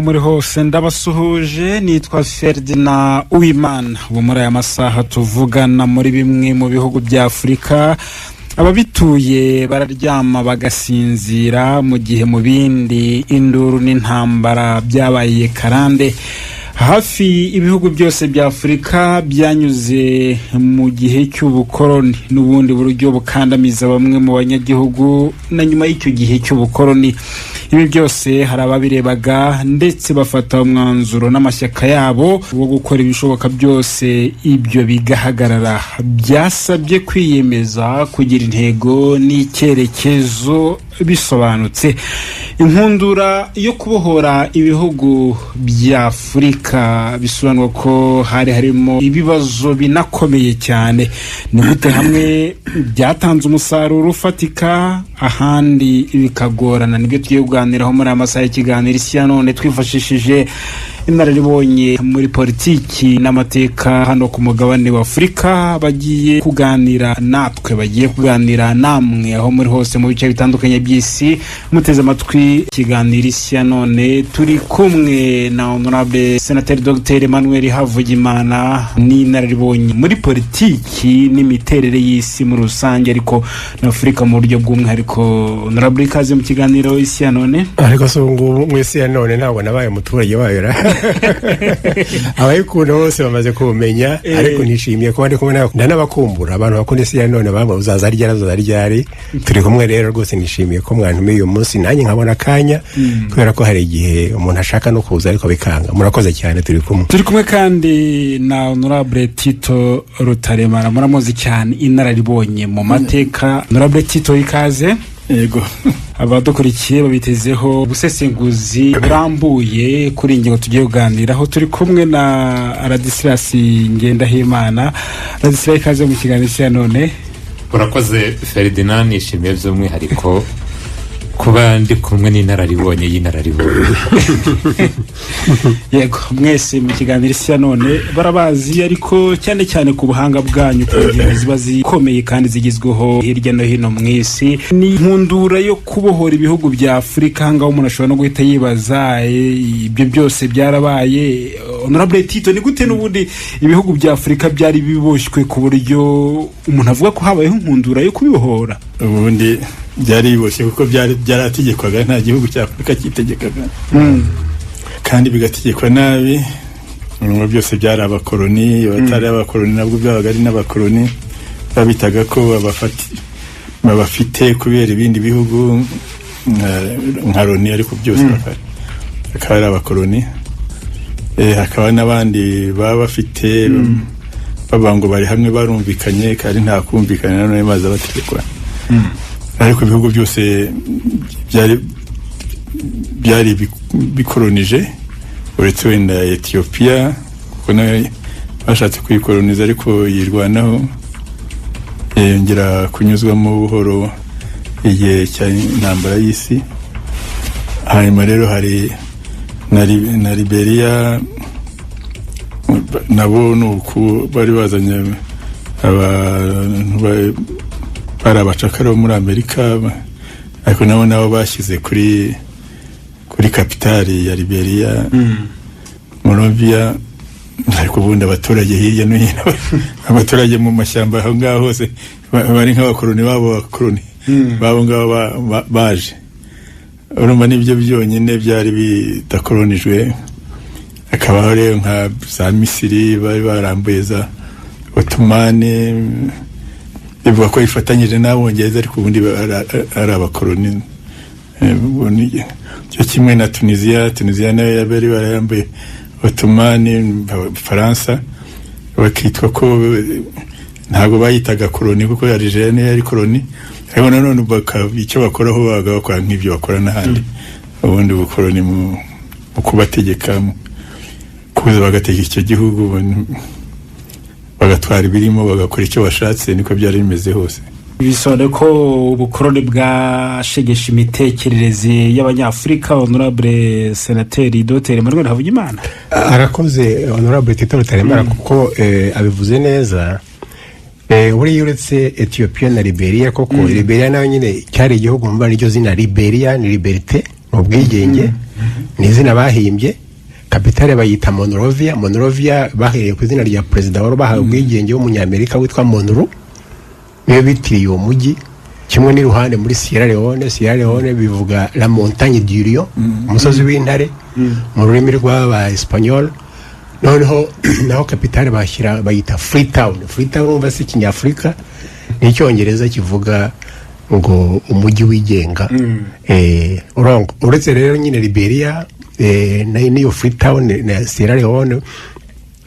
aho muri hose ndabasuhuje. Nitwa Ferdinand Uwimana. Ubu muri aya masaha tuvugana muri bimwe mu bihugu bya Afrika ababituye bararyama bagasinzira, mu gihe mu bindi induru n'intambara byabaye karande. Hafi ibihugu byose bya Afrika byanyuze mu gihe cy'ubukoroni n'ubundi buryo bukandamiza bamwe mu banyagihugu na nyuma y'icyo gihe cy'ubukoroni. Ibi byose hari ababirebaga ndetse bafata umwanzuro n'amashyaka yabo wo gukora ibishoboka byose ibyo bigahagarara. Byasabye kwiyemeza, kugira intego n'icyerekezo bisobanutse. Inkundura yo kubohora ibihugu bya Afrika bisobanura ko harimo ibibazo binakomeye cyane. Ni gute hamwe byatanze umusaruro ufatika, ahandi bikagorana? Nibyo tugiye kuganiraho muri amasaha y'ikiganiro isi ya none, twifashishije inararibonye muri politiki n'amateka hano ku mugabane wa Afrika. Bagiye kuganira natwe, bagiye kuganira namwe aho muri hose mu bice bitandukanye by'isi. Muteze amatwi ikiganiro isi ya none. Turi kumwe na Honorable Senateri Dr Emmanuel Havugimana, ni inararibonye muri politiki n'imiterere y'isi muri rusange, ariko na Afrika mu buryo bw'umwihariko. Honorable, ikaze mu kiganiro isi ya none. Ariko songo mu isi ya none ntabwo nabaye umuturage wayo ra. Abayikunda bose bamaze kumenya, ariko nishimiye ko ndi kumwe n'abakumbura abantu bakunda isi ya none, bamwe uzaza ryari. Turi kumwe rero rwose, nishimiye ko mwantumiye uyu munsi, nanjye nkabona akanya, kubera ko hari igihe umuntu ashaka no kuza ariko bikanga. Murakoze cyane. Turi kumwe kandi na Honorable Tito Rutaremara, muramuzi cyane, inararibonye mu mateka. Honorable Tito, ikaze. Yego. Abadukurikiye babitezeho ubusesenguzi burambuye kuri ingingo tugiye kuganiraho. Turi kumwe na Ladislas Ngendahimana. Ladislas, ikaze mu kiganiro isi ya none. Murakoze Ferdinand, nishimiye by'umwihariko kuba ndi kumwe n'inararibonye y'inararibonye. Yego, mwese mu kiganiro isi ya none barabazi, ariko cyane cyane ku buhanga bwanyu, ku ngero ziba zikomeye kandi zigizweho hirya no hino mu isi. Ni inkundura yo kubohora ibihugu bya Afrika, ngaho umuntu ashobora no guhita yibaza ibyo byose byarabaye. Honorable Tito, ni gute n'ubundi ibihugu bya Afrika byari biboshywe ku buryo umuntu avuga ko habayeho inkundura yo kubibohora? Ubundi byari biboshye kuko byarategekwaga, nta gihugu cya Afrika kitegekaga, kandi bigategekwa nabi. Ibintu byose byari abakoloni, abatari abakoloni nabwo byabaga ari n'abakoloni, babitaga ko babafite kubera ibindi bihugu nka Loni, ariko byose bakaba ari abakoloni. Hakaba n'abandi baba bafite baba ngo bari hamwe barumvikanye, kandi nta kumvikana none maze bategekwa. Ariko ibihugu byose byari bikolonije, uretse wenda Ethiopia kuko nayo bashatse kuyikoloniza ariko yirwanaho, yongera kunyuzwamo buhoro igihe cy'intambara y'isi. Hanyuma rero hari na Liberia, nabo nuko bari bazanye abantu bari abacakara bo muri Amerika, ariko nabo bashyize kuri kapitali ya Liberia, Monrovia. Ariko ubundi abaturage hirya no hino, abaturage mu mashyamba aho ngaho hose bari nk'abakoloni babo ngabo baje. Urumva nibyo byonyine byari bidakolonijwe. Akabaho rero nka za Misiri bari barambuye za Ottomani, bivuga ko ifatanyije n'Abongereza, ariko ubundi ari abakoloni. Cyo kimwe na Tunisia nayo yari barambuye Ottomani, Faransa, bakitwa ko ntabwo bayitaga koloni kuko Algeria nayo yari koloni, ariko nanone icyo bakoraho bagakora nk'ibyo bakora n'ahandi. Ubundi bukoloni mu kubategeka, kuza bagategeka icyo gihugu, bagatwara ibirimo, bagakora icyo bashatse. Niko byari bimeze hose. Bisobanura ko ubukoloni bwashegesha imitekerereze y'Abanyafurika. Honorable Senateri Dr Emmanuel Havugimana. Arakoze Honorable Tito Rutaremara, kuko abivuze neza. Uri uretse Ethiopia na Liberia, koko Liberia nayo nyine cyari igihugu mba n'iryo zina Liberia, ni liberté, ubwigenge. ni izina bahimbye. Kapitale bayita Monrovia. Monrovia bahereye ku izina rya perezida wari bahawe ubwigenge w'umunyamerika witwa Monroe, niyo bitiriye uwo mujyi. Kimwe n'iruhande muri Sierra Leone bivuga la montagne du lion, umusozi w'intare mu rurimi rw'aba Espanyol. Noneho naho kapitale bayita Freetown. Umva si Kinyafrika, ni Icyongereza kivuga ngo umujyi wigenga. Uretse rero nyine Liberia n'iyo Freetown na Sierra Leone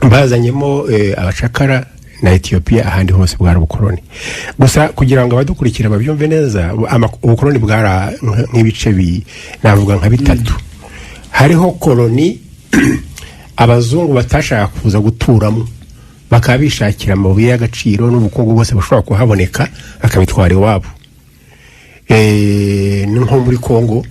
bazanyemo abacakara na Ethiopia, ahandi hose bwari ubukoloni. Gusa kugira ngo abadukurikira babyumve neza, ubukoloni bwara nk'ibice navuga nka bitatu. Hariho koloni abazungu batashaka kuza guturamo, bakaba bishakira amabuye y'agaciro n'ubukungu bwose bushobora kuhaboneka akabitwara iwabo. Nko muri Congo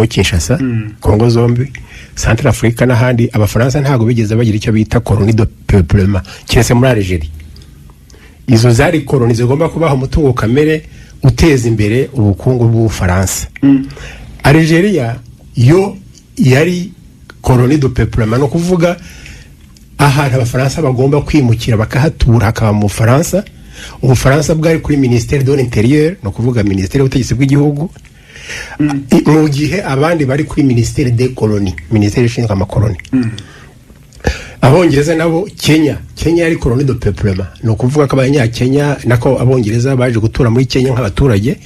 Kinshasa, Congo zombi, Central Africa n'ahandi, abafaransa ntago bigeze bagira icyo bita colonie de peuplement, kiretse muri Algeria. Izo zari koloni zigomba kubaho umutungo kamere uteza imbere ubukungu bw'Ubufaransa. Algeria yo yari colonie de peuplement, no kuvuga ahantu abafaransa bagomba kwimukira bakahatura hakaba mu Bufaransa. Ubufaransa bwari kuri ministère de l'Intérieur, no kuvuga ministère y'ubutegetsi bw'igihugu, mu gihe abandi bari kuri ministère des colonies, ministère ishinzwe amakoloni. Abongereza nabo Kenya yari colonie de peuplement, no kuvuga ko abanya-Kenya nako abongereza baje gutura muri Kenya nk'abaturage,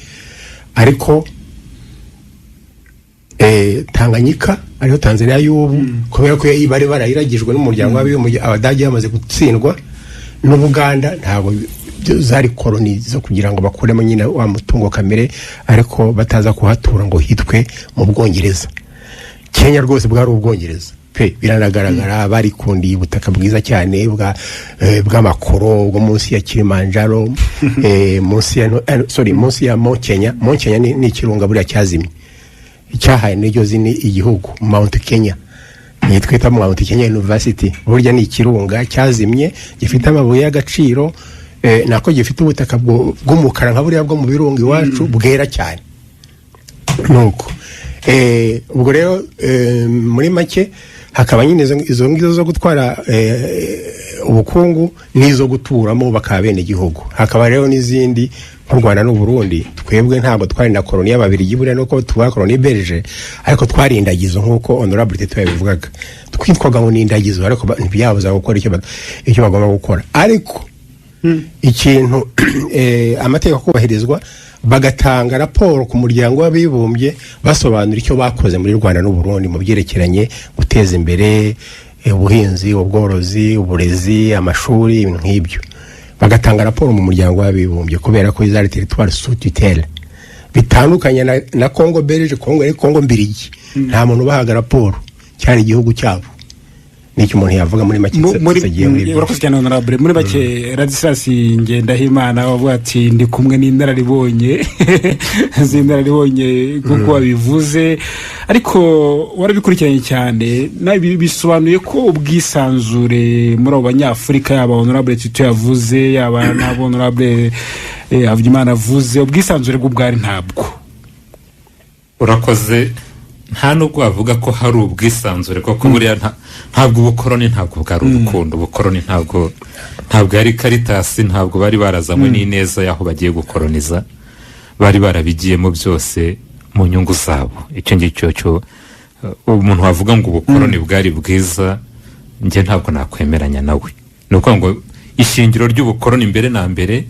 ariko Tanganyika ariho Tanzania y'ubu, kubera ko bari barayiragijwe n'umuryango w'abibumbye, Abadage bamaze gutsindwa, n'Ubuganda ntabwo zari koloni zo kugira ngo bakuremo nyine wa mutungo kamere, ariko bataza kuhatura ngo hitwe mu Bwongereza. Kenya rwose bwari Ubwongereza pe, biranagaragara bari kundi ubutaka bwiza cyane bw'amakoro bwo munsi ya Kilimanjaro, munsi ya Mount Kenya. Mount Kenya ni ikirunga buriya cyazimye, icyahaye n'iryo zini igihugu Mount Kenya, yitwa Mount Kenya University. Burya ni ikirunga cyazimye gifite amabuye y'agaciro, nako gifite ubutaka bw'umukara nka buriya bwo mu birunga iwacu bwera cyane. Nuko ubwo rero muri make hakaba nyine izo ngizo zo gutwara ubukungu n'izo guturamo bakaba bene igihugu. Hakaba rero n'izindi nk'u Rwanda n'u Burundi. Twebwe ntabwo twari na koloni y'Ababiligi buriya nuko tuba koloni Belge, ariko twari indagizo nk'uko honorable Tito yabivugaga. Twitwaga ngo ni indagizo, ariko ntibyabuza gukora icyo bagomba gukora. Ariko ikintu amategeko kubahirizwa, bagatanga raporo ku muryango w'abibumbye basobanura icyo bakoze muri Rwanda n'u Burundi mu byerekeranye guteza imbere ubuhinzi, ubworozi, uburezi, amashuri, ibintu nk'ibyo. Bagatanga raporo mu muryango w'abibumbye, kubera ko izari territoire sous tutelle, bitandukanye na Congo Belge. Congo ari Congo mbirigi, nta muntu bahaga raporo, cyari igihugu cyabo. Niki umuntu yavuga muri make urakoze cyane honorable. Muri make Ladislas Ngendahimana wavuga ati ndi kumwe n'inararibonye z'inararibonye kuko wabivuze, ariko warabikurikiranye cyane, nabi bisobanuye ko ubwisanzure muri abo banyafurika, yaba honorable Tito yavuze, yaba na honorable Havugimana avuze, ubwisanzure bwo bwari ntabwo. Urakoze. Nta nubwo wavuga ko hari ubwisanzure, kuko buriya ntabwo ubukoloni ntabwo bwari urukundo. Ubukoloni ntabwo yari Caritas, ntabwo bari barazanywe n'ineza y'aho bagiye gukoloniza, bari barabigiyemo byose mu nyungu zabo. Icyo ngicyo cyo umuntu wavuga ngo ubukoloni bwari bwiza, njye ntabwo nakwemeranya nawe. Ni ukuvuga ngo ishingiro ry'ubukoloni mbere na mbere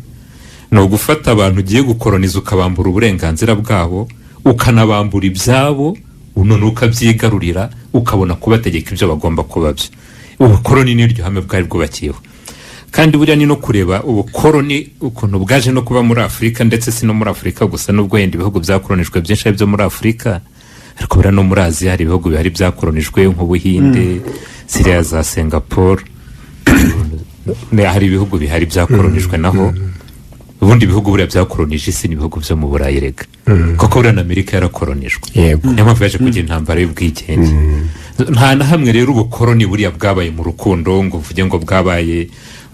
ni ugufata abantu ugiye gukoloniza ukabambura uburenganzira bwabo, ukanabambura ibyabo, none ukabyigarurira, ukabona kubategeka ibyo bagomba kuba byo. Ubukoloni niryo hame bwari bwubakiyeho. Kandi buriya ni no kureba ubukoloni ukuntu bwaje no kuba muri Afurika, ndetse si no muri Afurika gusa, nubwo yenda ibihugu byakolonijwe byinshi byo muri Afurika, ariko buriya no muri Aziya hari ibihugu bihari byakolonijwe nk'Ubuhinde, Syria, za Singapore, hari ibihugu bihari byakolonijwe naho. Ubundi bihugu buriya byakolonije isi ni ibihugu byo mu Burayi rega, kuko buriya na Amerika yarakolonijwe, niyo mpamvu yaje kugira intambara y'ubwigenge. Nta na hamwe rero ubukoloni buriya bwabaye mu rukundo, ngo uvuge ngo bwabaye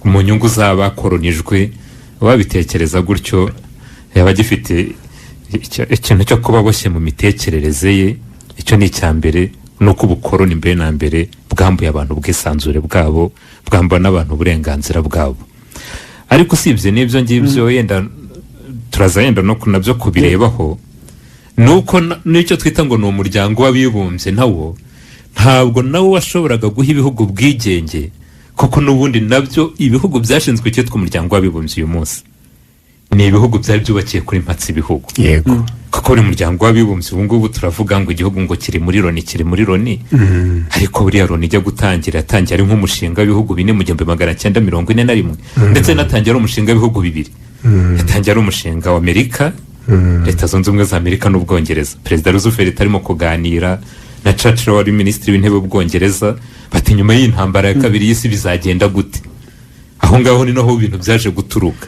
mu nyungu z'abakolonijwe. Wabitekereza gutyo yaba gifite ikintu cyo kuba boshye mu mitekerereze ye, icyo ni icyambere nuko ubukoroni mbere na mbere bwambuye abantu ubwisanzure bwabo, bwambura n'abantu uburenganzira bwabo. Ariko usibye n'ibyo ngibyo yenda turaza yenda no nabyo kubirebaho, nuko n'icyo twita ngo ni umuryango w'abibumbye nawo ntabwo nawo washoboraga guha ibihugu ubwigenge, kuko n'ubundi nabyo ibihugu byashinzwe cyitwa umuryango w'abibumbye uyu munsi ni ibihugu byari byubakiye kuri mpatsi ibihugu. Yego. Kuko buri muryango w'abibumbye ubu ngubu turavuga ngo igihugu ngo kiri muri Loni, ariko buriya Loni ijya gutangira yatangiye ari nk'umushinga w'ibihugu 4 mu 1941 ndetse natangiye ari umushinga w'ibihugu 2. Yatangiye ari umushinga wa Amerika, Leta Zunze Ubumwe za Amerika n'Ubwongereza. Perezida Roosevelt arimo kuganira na Churchill wari minisitiri w'intebe w'Ubwongereza, bati nyuma y'intambara ya kabiri y'isi bizagenda gute. Aho ngaho ni naho ibintu byaje guturuka.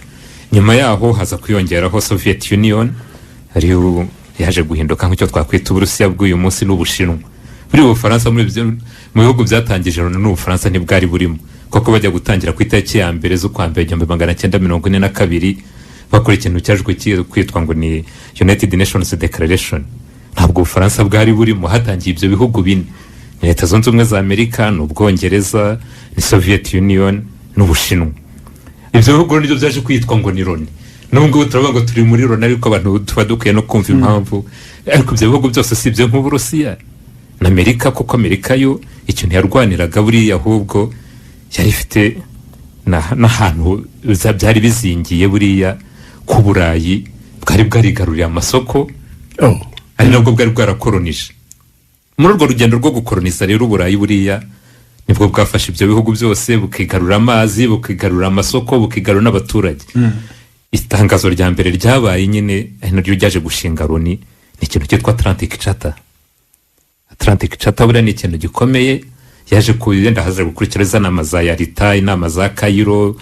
Nyuma yaho haza kwiyongeraho Soviet Union, ariyo yaje guhinduka nk'icyo twakwita Uburusiya bw'uyu munsi n'Ubushinwa. Buri Bufaransa mu bihugu byatangije n'Ubufaransa ntibwari burimo, kuko bajya gutangira ku itariki ya mbere z'ukwa mbere 1942 bakora ikintu cyajwe kwitwa ngo ni United Nations Declaration. Ntabwo Ubufaransa bwari burimo, hatangiye ibyo bihugu 4: Leta Zunze Ubumwe za Amerika, n'Ubwongereza, ni Soviet Union n'Ubushinwa. Ibyo bihugu nibyo byaje kwitwa ngo ni Loni. Nubwo turavuga ngo turi muri Loni, ariko abantu tuba dukwiye no kumva impamvu. Ariko ibyo bihugu byose si ibyo nk'Uburusiya na Amerika, kuko Amerika yo ikintu yarwaniraga buriya ahubwo yari ifite n'ahantu byari bizingiye buriya ku Burayi bwari bwarigaruriye amasoko, ari nabwo bwari bwarakolonije. Muri urwo rugendo rwo gukoloniza rero Uburayi buriya nibwo bwafashe ibyo bihugu byose, bukigarura amazi, bukigarura amasoko, bukigarura n'abaturage. Itangazo rya mbere ryabaye nyine naryo ryaje gushinga Loni ni ikintu cyitwa Atlantic Charter. Atlantic Charter buriya ni ikintu gikomeye, yaje kugenda haza gukurikira inama za Yalta, inama za Cairo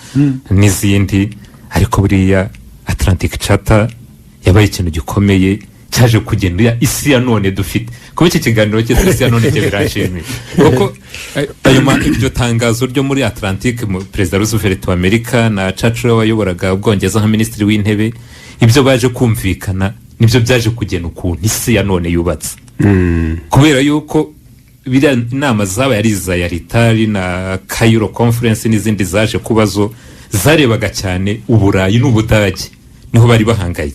n'izindi, ariko buriya Atlantic Charter yabaye ikintu gikomeye cyaje kugenda isi ya none dufite. Kuba iki kiganiro cy'isi ya none cyabirashimye, kuko iryo tangazo ryo muri Atlantic, Perezida Roosevelt wa Amerika na Churchill wayoboraga Ubwongereza nka minisitiri w'intebe, ibyo baje kumvikana nibyo byaje kugena ukuntu isi ya none yubatse. Kubera yuko biriya inama zabaye ari za Yalta na Cairo Conference n'izindi zaje kubazo zarebaga cyane Uburayi n'Ubudage, niho bari bahangaye.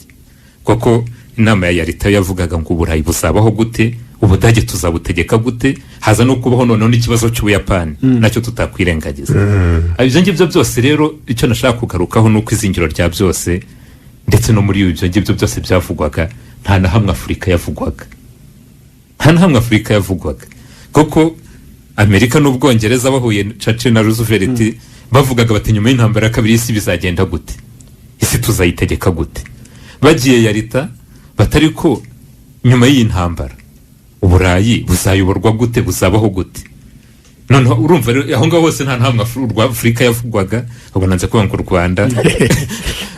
Kuko inama ya Yalta yavugaga ngo Uburayi buzabaho gute, Ubudage tuzabutegeka gute, haza no kubaho noneho n'ikibazo cy'Ubuyapani nacyo tutakwirengagiza. Ibyo ngibyo byose rero icyo nashaka kugarukaho nuko izingiro rya byose, ndetse no muri ibyo ngibyo byose byavugwaga, nta na hamwe Afurika yavugwaga. Kuko Amerika n'Ubwongereza bahuye Churchill na Roosevelt bavugaga bati nyuma y'intambara ya kabiri y'isi bizagenda gute, isi tuzayitegeka gute. Bagiye Yalta batari ko nyuma y'intambara Uburayi buzayoborwa gute, buzabaho gute. Noneho urumva aho ngaho hose nta hamwe Afurika yavugwaga, ubonanze kuba ngo Rwanda.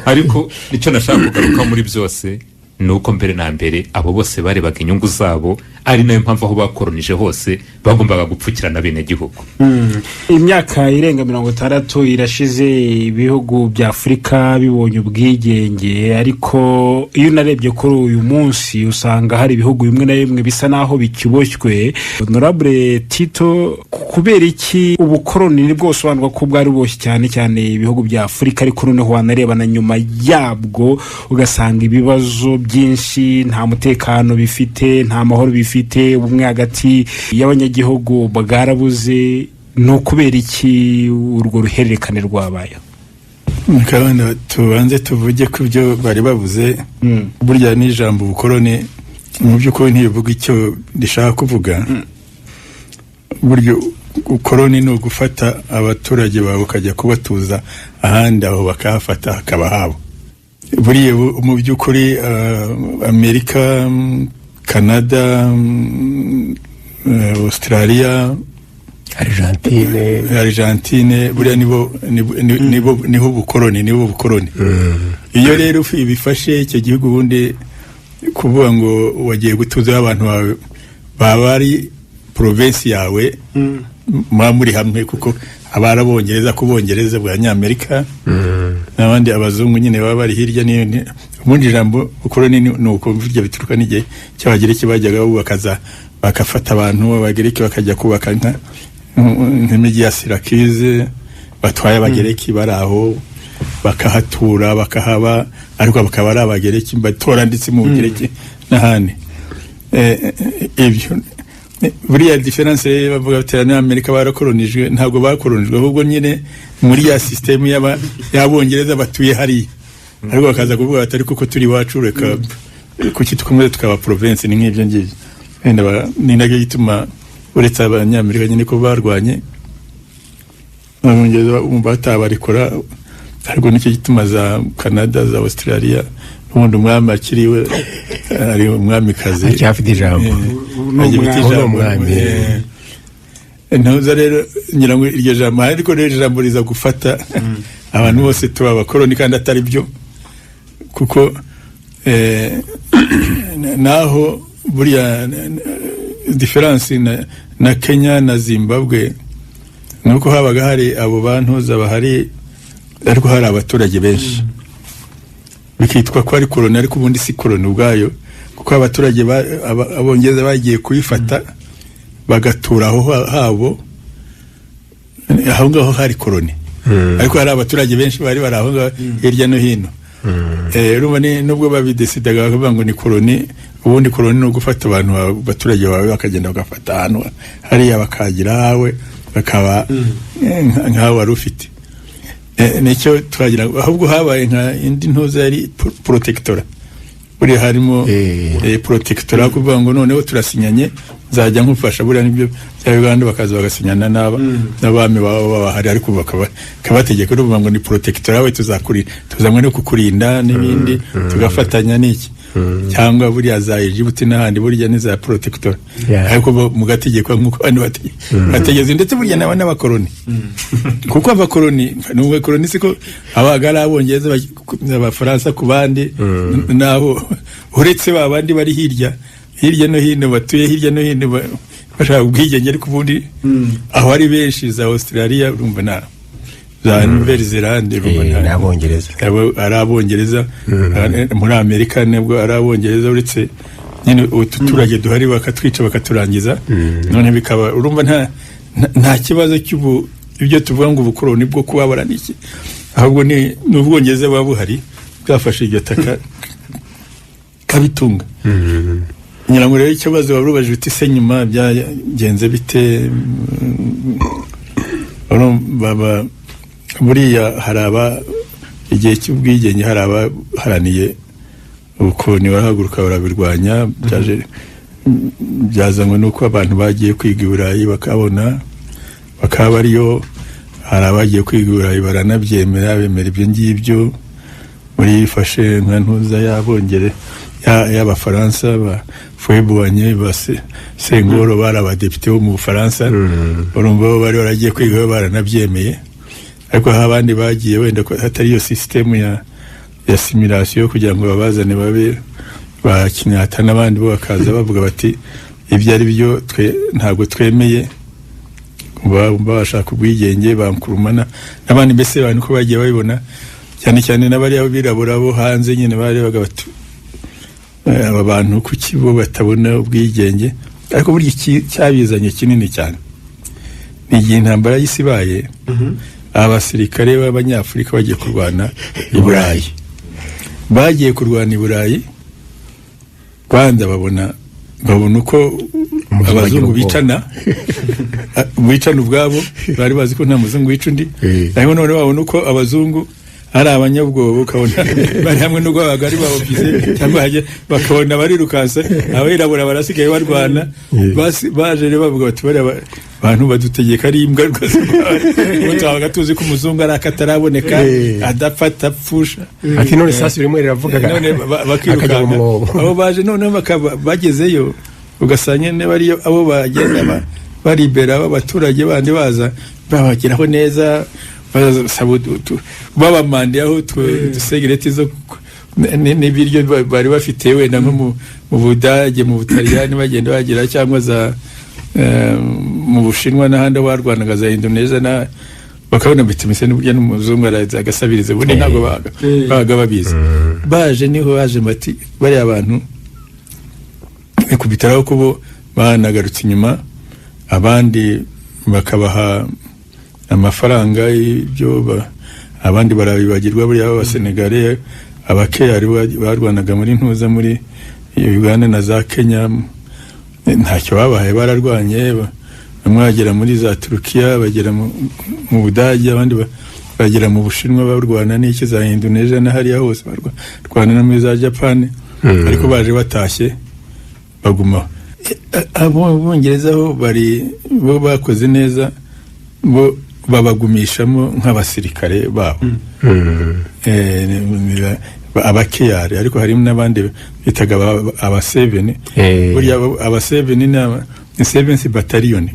Ariko nicyo nashaka kugaruka muri byose nuko mbere na mbere abo bose barebaga inyungu zabo, ari nayo mpamvu aho bakolonije hose bagombaga gupfukirana bene gihugu. Imyaka irenga 60 irashize ibihugu bya Afrika bibonye ubwigenge, ariko iyo narebye kuri uyu munsi usanga hari ibihugu bimwe na bimwe bisa naho bikiboshywe. Honorable Tito, kubera iki ubukoloni ni bwose bandwa ko bwari boshye cyane cyane ibihugu bya Afrika, ariko noneho wanareba na nyuma yabwo ugasanga ibibazo byinshi, nta mutekano bifite, nta mahoro bifite, ubumwe hagati y'abanyagihugu bwarabuze? No kubera iki urwo ruhererekane rwabaye? Mukabana tubanze tuvuge ku byo bari bavuze. Burya n'ijambo ubukoloni mu by'ukuri ntibivuga icyo rishaka kuvuga. Burya ubukoloni ni ugufata abaturage bawe ukajya kubatuza ahandi, aho bakahafata hakaba habo. Buriya mu by'ukuri Amerika, Canada, Australia, Argentine buriya niho ubukoloni. Iyo rero ibifashe icyo gihugu ubundi kuvuga ngo wagiye gutuzaho abantu bawe baba ari province yawe, muri hamwe, kuko abarabongereza kubongereza bwa Nyamerika n'abandi abazungu nyine baba bari hirya n'ubundi jambo ukoloni ni uko burya bituruka n'igihe cy'abagire kibajyaga bubakaza bakafata abantu abagereki bakajya kubaka nk'imijyi ya Syracuse batwaye abagereki baraho bakahatura bakahaba ariko bakaba ari abagereki batora ndetse mu Bugereki n'ahandi ibyo buriya difference bavuga baterana Amerika barakolonijwe ntabwo bakolonijwe ahubwo nyine muri ya system y'abongereza batuye hari ariko bakaza kuvuga batari kuko turi wacu reka kuki tukomeze tukaba province ni nk'ibyo ngibyo wenda ni nacyo gituma uretse abanyamerika nyine ko barwanye abongereza batabarikora ariko nicyo gituma za Canada za Australia ubundi umwami akiriwe ari umwamikazi acyafite ijambo ntuza rero ngira ngo iryo jambo ariko rero ijambo riza gufata abantu bose tuba abakoloni kandi atari byo kuko naho buriya difference na Kenya na Zimbabwe nuko habaga hari abo bantu zabahari ariko hari abaturage benshi bikitwa ko ari koloni ariko ubundi si koloni ubwayo kuko abaturage abongereza bagiye kuyifata bagatura aho habo aho ngaho hari koloni ariko hari abaturage benshi bari aho ngaho hirya no hino urumva nubwo babidesidaga bakavuga ngo ni koloni ubundi koloni no gufata abantu abaturage bawe bakagenda bagafata ahantu hariya bakagira hawe bakaba nk'aho wari ufite nicyo twagira ahubwo habaye nka indi ntuza yari protectora buri harimo protectora kuvuga ngo noneho turasinyanye nzajya nkufasha buriya nibyo bya Uganda bakaza bagasinyana n'abami baba hari ariko kabategeka ruvuga ngo ni protectora we tuzamwe no kukurinda n'ibindi tugafatanya n'iki cyangwa buriya za Egypt n'ahandi burya ni za protectora ariko mu gategeko nk'uko abandi bategeze ndetse burya n'abakoloni kuko abakoloni n'ubwo koloni siko abagara abongereza abafaransa ku bandi naho uretse babandi bari hirya no hino batuye hirya no hino bashaka ubwigenge ariko ubundi aho ari benshi za Australia urumva na za Nouvelle-Zélande ari abongereza muri Amerika nabwo ari abongereza uretse nyine ututurage duhari bakatwica bakaturangiza none bikaba urumva nta kibazo ibyo tuvuga ngo ubukoloni bwo kubabara niki ahubwo ni n'ubwongereza buba buhari bwafashe iryo taka kabitunga ngira ngo rero ikibazo warubaje uti se nyuma byagenze bite baba buriya haraba igihe cy'ubwigenge haraba haraniye ubukoloni barahaguruka barabirwanya byazanywe nuko abantu bagiye kwiga i Burayi bakabona bakaba ariyo hari abagiye kwiga i Burayi baranabyemera bemera ibyo ngibyo muri fashe nka ntuza y'abongere y'abafaransa Fouet-Boigny Senghor bari abadepite bo mu Bufaransa urumva bari baragiye kwiga baranabyemeye ariko abandi bagiye wenda hatari iyo system ya simulation kugira ngo babazane babe bakinyata n'abandi bo bakaza bavuga bati ibyo ari byo ntabwo twemeye bashaka ubwigenge bankurumana n'abandi mbese abantu ko bagiye babibona cyane n'abari abirabura bo hanze nyine bari bagabatu aba bantu kuki bo batabona ubwigenge ariko burya cyabizanye kinini cyane ni igihe intambara y'isi baye abasirikare b'abanyafurika bagiye kurwana i Burayi bagiye kurwana i Burayi Rwanda babona uko abazungu bicana ubwabo bari bazi ko nta muzungu wica undi ariko none babona uko abazungu ari abanyabwoba ukabona bari hamwe n'ubwo abagari babize cyangwa bakabona barirukansa abirabura barasigaye barwana baje rero bavuga bati bari abantu badutegeka ari imbwa rwose ngo twabaga tuzi ko umuzungu ari akataraboneka adapfata pfusha ati none sasa birimo riravuga none bakirukana abo baje none bagezeyo ugasanya ne bari abo bagenda baribera abaturage bandi baza babageraho neza babamande aho dusegereti zo n'ibiryo bari bafite wenda nko mu Budage mu Butaliyani bagenda bagira cyangwa za mu Bushinwa n'ahandi warwanaga za Indonesia na bakabona bitimise n'uburyo n'umuzungu agasabirize bundi ntabwo baga babizi baje niho baje bati bari abantu kubitaraho kubo banagarutse inyuma, abandi bakabaha amafaranga y'ibyo abandi barabibagirwa. Buriya b'Abasenegale abakeyari barwanaga muri ntuza muri Uganda na za Kenya ntacyo babahaye, bararwanye, bamwe bagera muri za Turukiya, bagera mu Budage, abandi bagera mu Bushinwa barwana n'iki za Indonesia na hariya hose barwana no muri za Japan, ariko baje batashye baguma. Abongereza ho bo bakoze neza, bo babagumishamo nk'abasirikare babo, abakeyari, ariko harimo n'abandi bitaga aba-7. Burya aba-7 ni 7th battalion,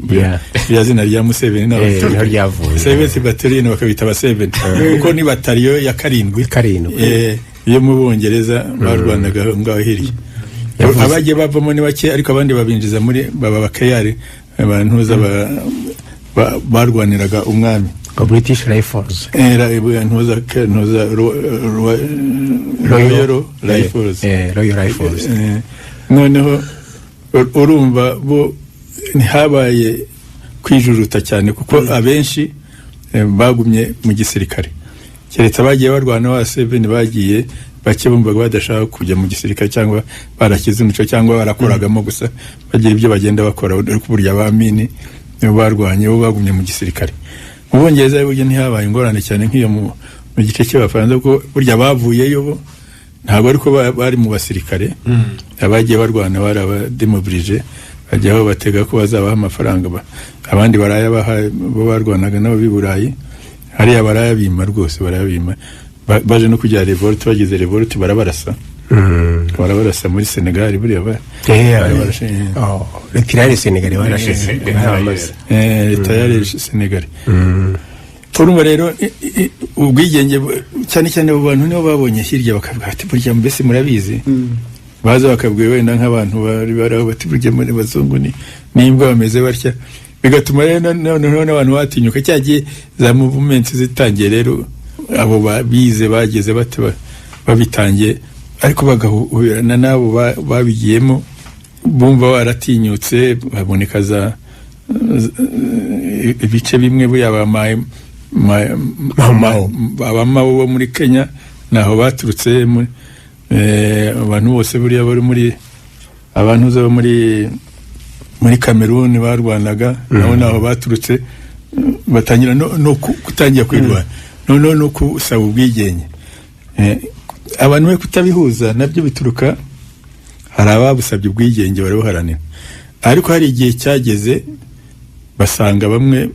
ya zina rya Museveni niho ryavuye 7th battalion bakabita aba-7 kuko ni bataliyo ya karindwi iyo mu Bongereza barwanaga ngaho hirya. Abagiye bavamo ni bake, ariko abandi babinjiza muri baba bakeyari, abantu barwaniraga umwami, British Rifles, Royal Rifles. Noneho urumva bo ntihabaye kwijuruta cyane, kuko abenshi bagumye mu gisirikare, keretse abagiye barwana wa 7 bagiye bake bumvaga badashaka kujya mu gisirikare, cyangwa barakize umuco, cyangwa barakoragamo gusa bagira ibyo bagenda bakora. Burya abamini barwanye bo bagumye mu gisirikare. Mu Bongereza burya ntihabaye ingorane cyane nk'iyo mu gice cy'Abafaransa, kuko burya bavuyeyo bo ntabwo ariko bari mu basirikare, abagiye barwana barabademobilije, bajyaho batega ko bazabaha amafaranga, abandi barayabaha, bo barwanaga nabo b'i Burayi, hariya barayabima rwose, barayabima. Baje no kujya revolt, bagize revolt barabarasa muri Senegal, buriya retirare Senegal barashize retire Senegal. Urumva rero ubwigenge cyane cyane abo bantu nibo babonye hirya, bakavuga ati burya mbese murabizi, baza bakabwiye wenda nk'abantu bari bati burya muri bazungu nimbwa bameze batya, bigatuma rero n'abantu batinyuka. Cyagiye za movement zitangiye, rero abo bize bageze bate babitangiye, ariko bagahurana nabo babigiyemo, bumva baratinyutse, baboneka za ibice bimwe buya abamawo bo muri Kenya naho baturutse, abantu bose buriya bari muri abantu zo muri Cameroon barwanaga nabo naho baturutse, batangira no gutangira kwirwana no kusaba ubwigenge. Abantu be kutabihuza nabyo bituruka, hari ababusabye ubwigenge barabuharanira, ariko hari igihe cyageze basanga bamwe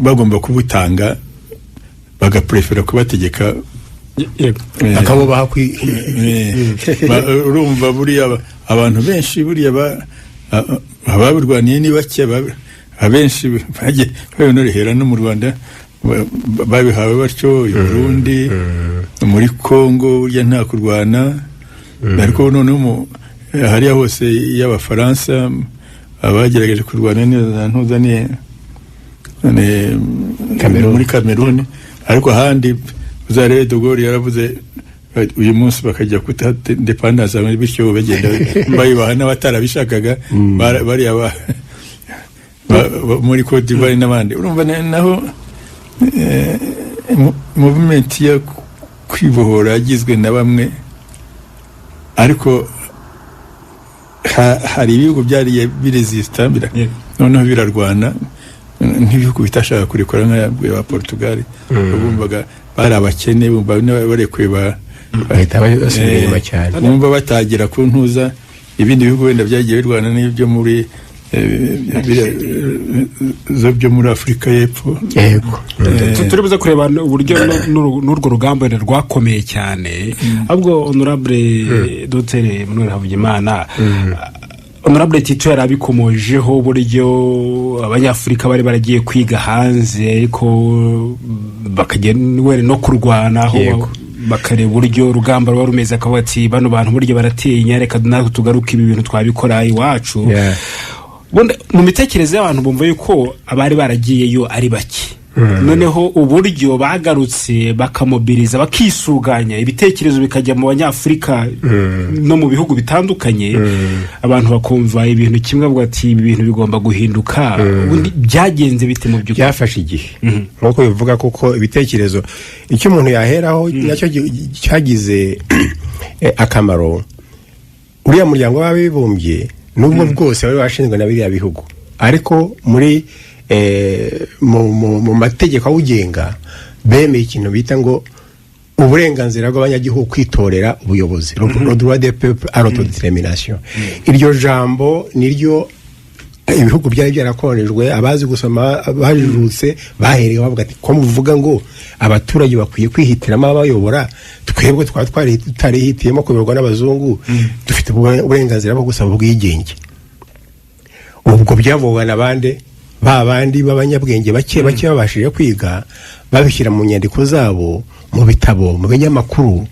bagomba kubutanga, bagaprefera kubategeka akabubaha urumva buriya abantu benshi buriya ababirwaniye ni bake, abenshi bagiye babinohera no mu Rwanda babihawe batyo, i Burundi, muri Congo burya nta kurwana, ariko noneho hariya hose y'Abafaransa abagerageje kurwana ntuzaniye muri Cameroon, ariko ahandi uzarebe De Gaulle yaravuze uyu munsi bakajya kuta independence, bityo bagenda bayibaha n'abatarabishakaga, bariya muri Cote d'Ivoire n'abandi. Urumva naho movement ya kwibohora yagizwe na bamwe, ariko hari ibihugu byariye biresista, noneho birarwana nk'ibihugu bitashaka kurikora nk'aba Portugal, bumvaga bari abakene, bumva barekuye bahita basubira inyuma cyane, bumva batagira ku ntuza. Ibindi bihugu wenda byagiye birwana n'ibyo muri byo muri Afurika y'Epfo. Turi buze kureba uburyo n'urwo rugamba rwakomeye cyane. Ahubwo Honorable Dr. Emmanuel Havugimana, Honorable Tito yarabikomojeho uburyo abanyafurika bari baragiye kwiga hanze, ariko bakajya no kurwana aho bakareba uburyo urugamba ruba rumeze, akavuga ati bano bantu buryo baratinya, reka natwe tugaruke ibi bintu twabikora iwacu. Mu mitekerereze y'abantu bumva yuko abari baragiyeyo ari bake, noneho uburyo bagarutse bakamobiriza bakisuganya ibitekerezo bikajya mu banyafurika no mu bihugu bitandukanye abantu bakumva ibintu kimwe bavuga ati ibi bintu bigomba guhinduka ubundi byagenze bite mu by'ukuri byafashe igihe nkuko bivuga kuko ibitekerezo icyo umuntu yaheraho nacyo cyagize akamaro uriya muryango w'abibumbye nubwo bwose wari washinzwe na biriya bihugu ariko muri mu mategeko awugenga bemeye ikintu bita ngo uburenganzira bw'abanyagihugu kwitorera ubuyobozi le droit des peuples à l'autodétermination iryo jambo niryo ibihugu byari byarakoronijwe abazi gusoma bajijutse baherewe bavuga ati ko muvuga ngo abaturage bakwiye kwihitiramo abayobora twebwe twari tutarihitiyemo kuyoborwa n'abazungu dufite uburenganzira bwo gusaba ubwigenge ubwo byavugwa n'abandi babandi b'abanyabwenge bake babashije kwiga babishyira mu nyandiko zabo mu bitabo mu binyamakuru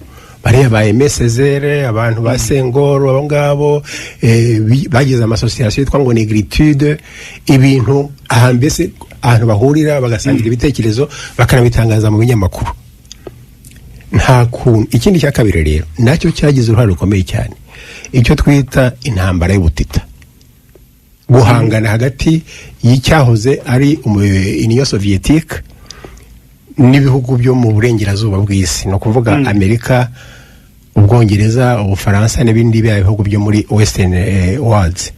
bariya ba MSZR abantu ba Sengoro abo ngabo bagize amasosiyasiyo yitwa ngo Negritude ibintu ahambese ahantu bahurira bagasangira ibitekerezo bakanabitangaza mu binyamakuru nta kuntu ikindi cya kabiri rero nacyo cyagize uruhare rukomeye cyane icyo twita intambara y'ubutita guhangana hagati y'icyahoze ari Union Soviétique n'ibihugu byo mu burengerazuba bw'isi no kuvuga Amerika Ubwongereza Ubufaransa n'ibindi bihugu byo muri Western worlds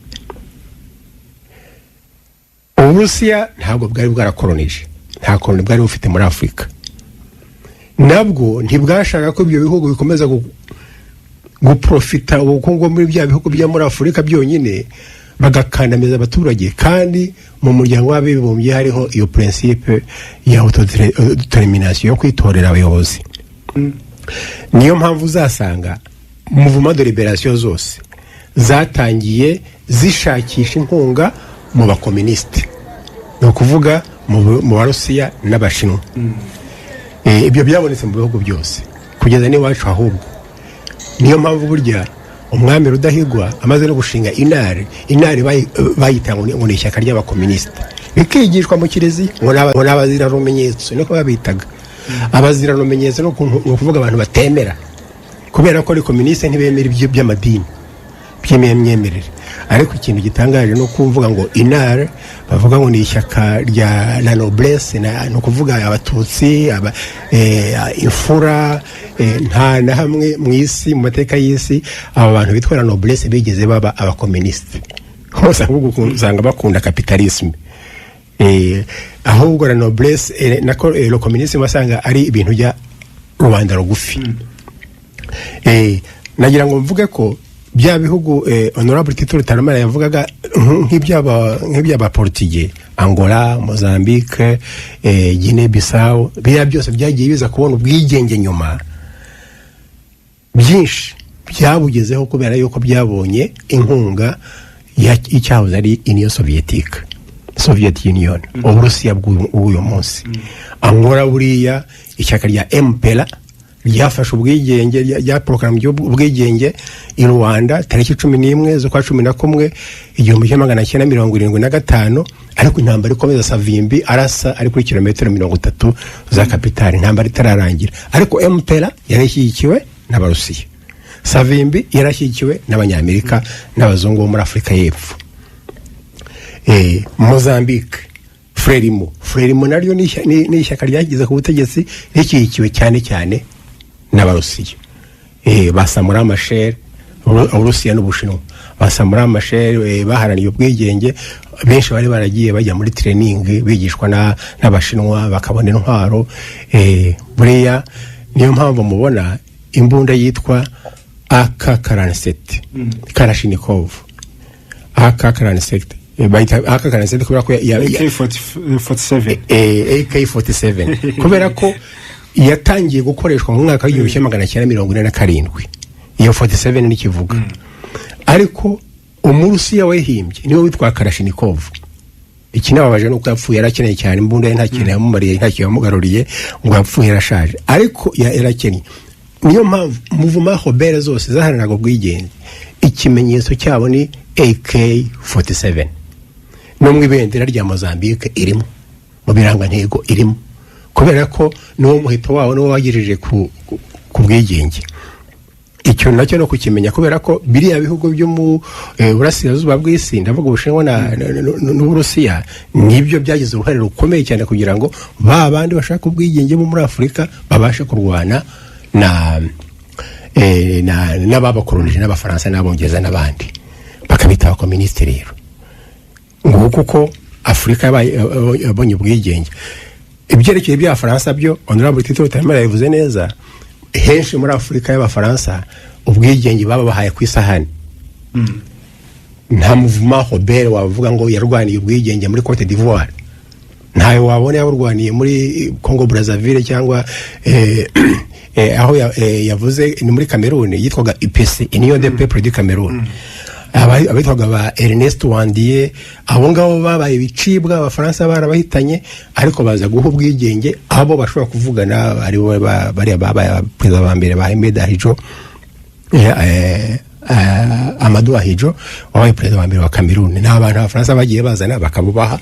Uburusiya ntabwo bwari bwarakolonije nta koloni bwari bufite muri Afurika nabwo ntibwashaka ko ibyo bihugu bikomeza guprofita ubukungu muri bya bihugu bya muri Afurika byonyine bagakandamiza abaturage kandi mu muryango w'abibumbye hariho iyo principe ya autodetermination yo kwitorera abayobozi niyo mpamvu uzasanga mouvement de libération zose zatangiye zishakisha inkunga mu bakomuniste no kuvuga mu Barusiya n'Abashinwa ibyo byabonetse mu bihugu byose kugeza n'iwacu ahubwo niyo mpamvu burya umwami Rudahigwa amaze no gushinga inari bayitanga ngo ni ishyaka ry'abakomuniste bikigishwa mu kirezi ngo n'abazira rumenyetso niko babitaga abazira rumenyetso no kuvuga abantu batemera kubera ko ari komuniste ntibemera ibyo by'amadini by'imyemerere ariko ikintu gitangaje no kuvuga ngo inari bavuga ngo ni ishyaka rya la noblesse no kuvuga abatutsi imfura nta na hamwe mu isi mu mateka y'isi aba bantu bitwa la noblesse bigeze baba abakomuniste hose ahubwo usanga bakunda capitalisme ahubwo la noblesse nako le communisme basanga ari ibintu bya rubanda rugufi nagira ngo mvuge ko bya bihugu honorable Tito Rutaremara yavugaga nk'ibyaba Portugal Angola Mozambique Guinea Bissau bya byose byagiye biza kubona ubwigenge nyuma byinshi byabugezeho kubera yuko byabonye inkunga y'icyahoze ari Union Soviétique Soviet Union Uburusiya bw'uyu munsi Angola buriya ishyaka rya MPLA ryafashe ubwigenge rya program y'ubwigenge i Rwanda tariki 11 z'ukwa 11 1975 ariko intambara ikomeza Savimbi arasa ari kuri kilometero 30 za kapitali intambara itararangira ariko MPLA yarashyigikiwe n'Abarusiya Savimbi yarashyigikiwe n'Abanyamerika n'Abazungu bo muri Afurika y'Epfo Mozambique Frelimo naryo ni ishyaka ryagize ku butegetsi rishyigikiwe cyane n'Abarusiya basamura Machel Uburusiya n'Ubushinwa basamura Machel baharaniye ubwigenge benshi bari baragiye bajya muri training bigishwa n'Abashinwa bakabona intwaro buriya niyo mpamvu mubona imbunda yitwa AK-47 Kalashnikov AK-47 bayita AK-47 kubera ko AK-47 kubera ko yatangiye gukoreshwa mu mwaka w'1947 iyo 47 nikivuga ariko Umurusiya wahimbye niwe witwa Kalashnikov ikinababaje nuko yapfuye yarakeneye cyane imbunda ye ntakintu yamumariye ntakintu yamugaruriye ngo yapfuye yarashaje ariko yarakeneye niyo mpamvu mouvement Robert zose zaharanaga ubwigenge ikimenyetso cyabo ni AK-47 no mu ibendera rya Mozambique irimo mu birangantego irimo, kubera ko n'uwo muhito wawo n'uwo wagejeje ku bwigenge. Icyo nacyo no kukimenya, kubera ko biriya bihugu byo mu burasirazuba bw'isi, ndavuga Ubushinwa n'Uburusiya, nibyo byagize uruhare rukomeye cyane kugira ngo ba bandi bashaka ubwigenge bo muri Afurika babashe kurwana n'ababakolonije n'Abafaransa n'Abongereza n'abandi, bakabita abakominisiti. Rero nguko uko Afurika yabonye ubwigenge. Ibyerekeye by'Abafaransa byo Honorable Tito Rutaremara yabivuze neza. Henshi muri Afurika y'Abafaransa ubwigenge baba bahaye ku isahani. Nta muvuma Robert wavuga ngo yarwaniye ubwigenge muri Cote d'Ivoire, ntayo wabona yaburwaniye muri Congo Brazzaville cyangwa aho yavuze ni muri Cameroon yitwaga UPC, Union des Peuples du Cameroun. Abitwaga ba Ernest Wandiye, abo ngabo babaye bicibwa, Abafaransa barabahitanye, ariko baza guha ubwigenge abo bashobora kuvugana, ari bari babaye perezida ba mbere ba Ahmed Ahidjo, Amadou Ahidjo wabaye perezida wa mbere wa Cameroon. N'abantu Abafaransa bagiye bazana bakabubaha.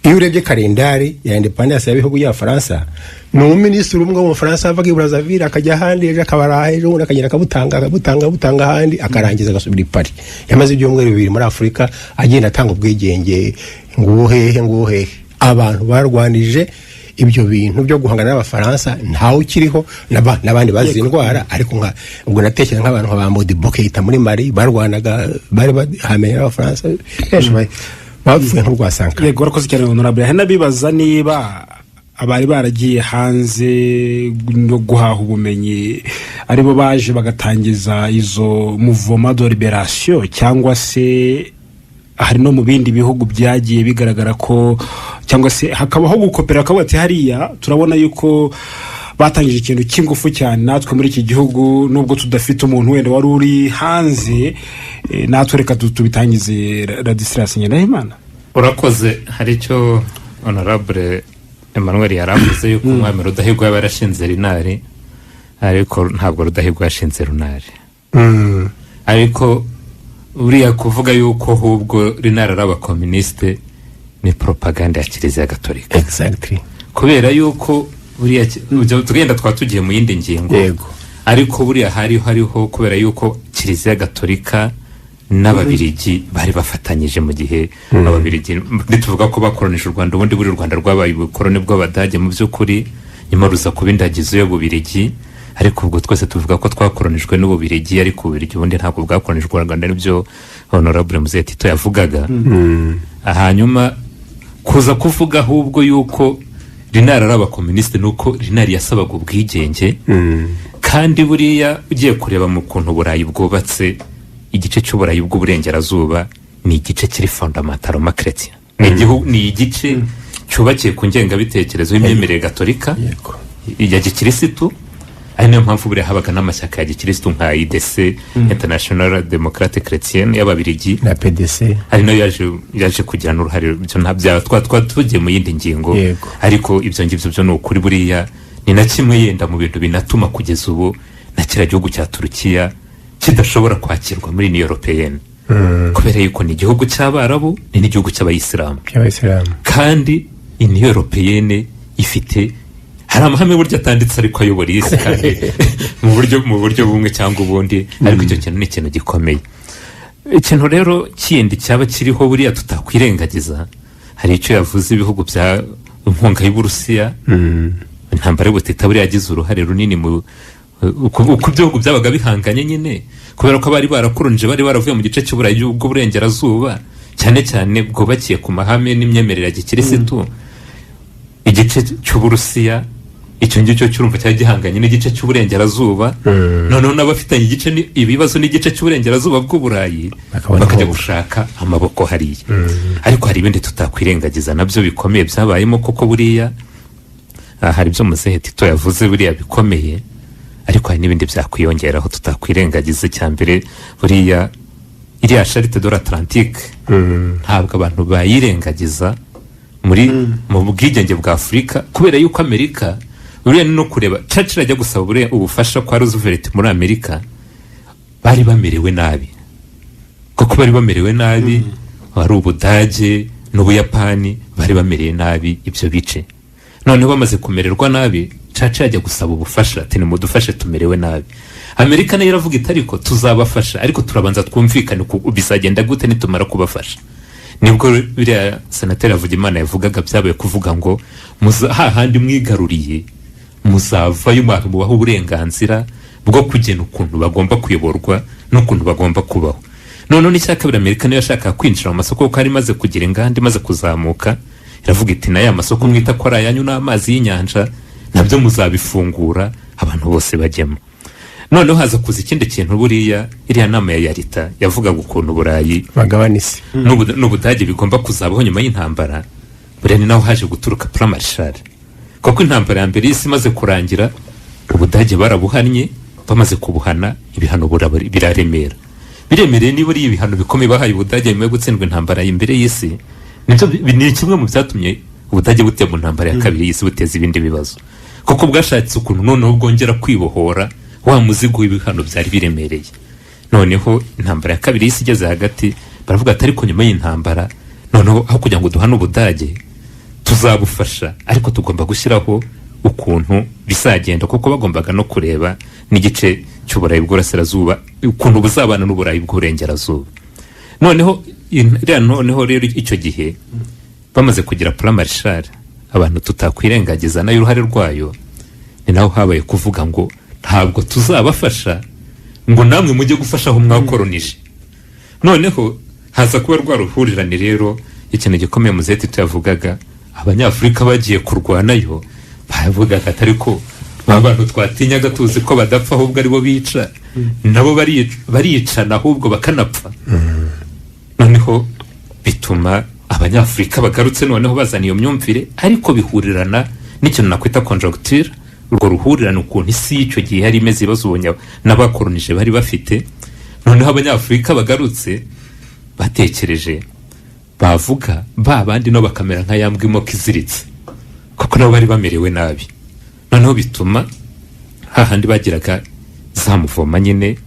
Iyo urebye kalendari ya independence y'ibihugu by'Abafaransa, ni umuminisitiri umwe mu Faransa avaga i Brazzaville akajya ahandi, ejo akabara ejo ubundi akagenda akabutanga ahandi, akarangiza agasubira i Paris. Yamaze ibyumweru 2 muri Afurika agenda atanga ubwigenge nguhehe. Abantu barwanije ibyo bintu byo guhangana n'Abafaransa ntawe ukiriho, n'abandi bazi indwara, ariko ubwo natekereza nk'abantu nka ba Modibo Keita muri Mali barwanaga, bari bahamenye n'Abafaransa bavuye nk'urwa Sankara. Yego, warakoze cyane Honorable. Hena bibaza niba abari baragiye hanze no guhaha ubumenyi aribo baje bagatangiza izo mouvement de libération, cyangwa se hari no mu bindi bihugu byagiye bigaragara ko, cyangwa se hakabaho gukopera kabati hariya. Turabona yuko batangije ikintu cy'ingufu cyane natwe muri iki gihugu, nubwo tudafite umuntu wenda wari uri hanze, natwe reka tubitangize. Ladislas Ngendahimana. Urakoze. Hari icyo Honorable Emmanuel yaravuze yuko umwami Rudahigwa yaba yarashinze Rinari, ariko ntabwo Rudahigwa yashinze Runari. Ariko uriya kuvuga yuko ahubwo Rinari ari abakominisite ni propaganda ya Kiliziya Gatolika. Exactly. Kubera yuko buriya tugenda twatugiye mu yindi ngingo. Yego. Ariko buriya hariho kubera yuko Kiliziya Gatolika n'Ababirigi bari bafatanyije mu gihe Ababirigi nituvuga ko bakoronije u Rwanda, ubundi buri Rwanda rwabaye ubukoroni bw'Abadage mu by'ukuri, nyuma ruza kuba indagizo y'Ububirigi, ariko ubwo twese tuvuga ko twakoronijwe n'Ububirigi, ariko Ububirigi ubundi ntabwo bwakoronijwe u Rwanda, nibyo Honorable Muzehe Tito yavugaga. Hanyuma kuza kuvuga ahubwo yuko Rinari ari abakominisite, nuko Rinari yasabaga ubwigenge. Kandi buriya ugiye kureba mu kuntu Burayi bwubatse, igice cy'Uburayi bw'uburengerazuba ni igice kiri fondamental chrétien. Ni igice cyubakiye ku ngengabitekerezo y'imyemerere gatolika ya gikirisitu, ari nayo mpamvu buriya habaga n'amashyaka ya gikirisitu nka IDC, International Democratic Chrétien y'Ababirigi, na PDC, ari nayo yaje kugirana uruhare. Ibyo ntabya tugiye mu yindi ngingo, ariko ibyo ngibyo byo ni ukuri. Buriya ni na kimwe yenda mu bintu binatuma kugeza ubu na kiriya gihugu cya Turukiya kidashobora kwakirwa muri Union Européenne, kubera yuko ni igihugu cy'Abarabu, ni n'igihugu cy'Abayisilamu, kandi Union Européenne ifite hari amahame buryo atanditse ariko ayobora isi, kandi mu buryo bumwe cyangwa ubundi. Ariko icyo kintu ni ikintu gikomeye. Ikintu rero kindi cyaba kiriho buriya tutakwirengagiza, hari icyo yavuze ibihugu bya inkunga y'Uburusiya, intambara y'ubutita buriya yagize uruhare runini mu uko ibihugu byabaga bihanganye nyine, kubera ko bari barakoronije, bari baravuye mu gice cy'Uburayi bw'uburengerazuba, cyane cyane bwubakiye ku mahame n'imyemerere ya gikirisitu. Igice cy'Uburusiya icyo ngicyo cyurumva cyari gihanganye n'igice cy'uburengerazuba, noneho n'abafitanye igice ibibazo n'igice cy'uburengerazuba bw'Uburayi bakajya gushaka amaboko hariya. Ariko hari ibindi tutakwirengagiza nabyo bikomeye byabayemo, kuko buriya hari ibyo Muzehe Tito yavuze buriya bikomeye, ariko hari n'ibindi byakwiyongeraho tutakwirengagiza. Cyambere buriya iriya Charite de l'Atlantique ntabwo abantu bayirengagiza mu bwigenge bwa Afurika, kubera yuko Amerika buriya no kureba Churchill ajya gusaba ubufasha kwa Roosevelt muri Amerika, bari bamerewe nabi, kuko bari bamerewe nabi. Hari Ubudage n'Ubuyapani bari bamereye nabi ibyo bice. Noneho bamaze kumererwa nabi, Caca yajya gusaba ubufasha, ati nimudufashe tumerewe nabi. Amerika nayo iravuga iti ariko tuzabafasha, ariko turabanza twumvikane bizagenda gute nitumara kubafasha. Nibwo biriya senateri Havugimana yavugaga byabaye kuvuga ngo hahandi mwigaruriye muzavayo mubaho uburenganzira bwo kugena ukuntu bagomba kuyoborwa n'ukuntu bagomba kubaho. None n'icya kabiri Amerika nayo yashaka kwinjira mu masoko kuko ari maze kugira inganda maze kuzamuka, iravuga iti na ya masoko mwita ko ari ayanyu n'amazi y'inyanja nabyo muzabifungura abantu bose bajyemo. Noneho haza kuza ikindi kintu buriya iriya nama ya Yarita yavugaga ukuntu Burayi bagabana isi n'Ubudage bigomba kuzabaho nyuma y'intambara. Buriya ni naho haje guturuka Plan Marshall, kuko intambara ya mbere y'isi imaze kurangira Ubudage barabuhannye, bamaze kubuhana ibihano biraremera, biremereye niba ari ibihano bikomeye bahaye Ubudage nyuma yo gutsindwa intambara y'imbere y'isi. Nibyo ni kimwe mu byatumye Ubudage buteye mu ntambara ya kabiri y'isi buteza ibindi bibazo, kuko bwashatse ukuntu noneho bwongera kwibohora wa muzigo w'ibihano byari biremereye. Noneho intambara ya kabiri y'isi igeze hagati, baravuga ati ariko nyuma y'intambara noneho aho kugira ngo duhane Ubudage tuzabufasha, ariko tugomba gushyiraho ukuntu bizagenda, kuko bagombaga no kureba n'igice cy'Uburayi bw'Uburasirazuba ukuntu buzabana n'Uburayi bw'Uburengerazuba. Noneho rero icyo gihe bamaze kugira Plan Marshall, abantu tutakwirengagiza nayo uruhare rwayo, ni naho habaye kuvuga ngo ntabwo tuzabafasha ngo namwe mujye gufasha aho mwakoronije. Noneho haza kuba rwa ruhurirane rero ikintu gikomeye Muzeti tuyavugaga, Abanyafurika bagiye kurwanayo bavugaga atari ko abantu twatinyaga tuzi ko badapfa ahubwo aribo bica, nabo baricana ahubwo bakanapfa. Noneho bituma Abanyafurika bagarutse noneho bazana iyo myumvire, ariko bihurirana n'ikintu nakwita conjoncture. Urwo ruhurirana ukuntu isi y'icyo gihe yari imeze, ibibazo n'abakoronije bari bafite. Noneho Abanyafurika bagarutse batekereje, bavuga bandi no bakamera nka yambwa imoka iziritse, kuko nabo bari bamerewe nabi. Noneho bituma hahandi bagiraga za muvoma nyine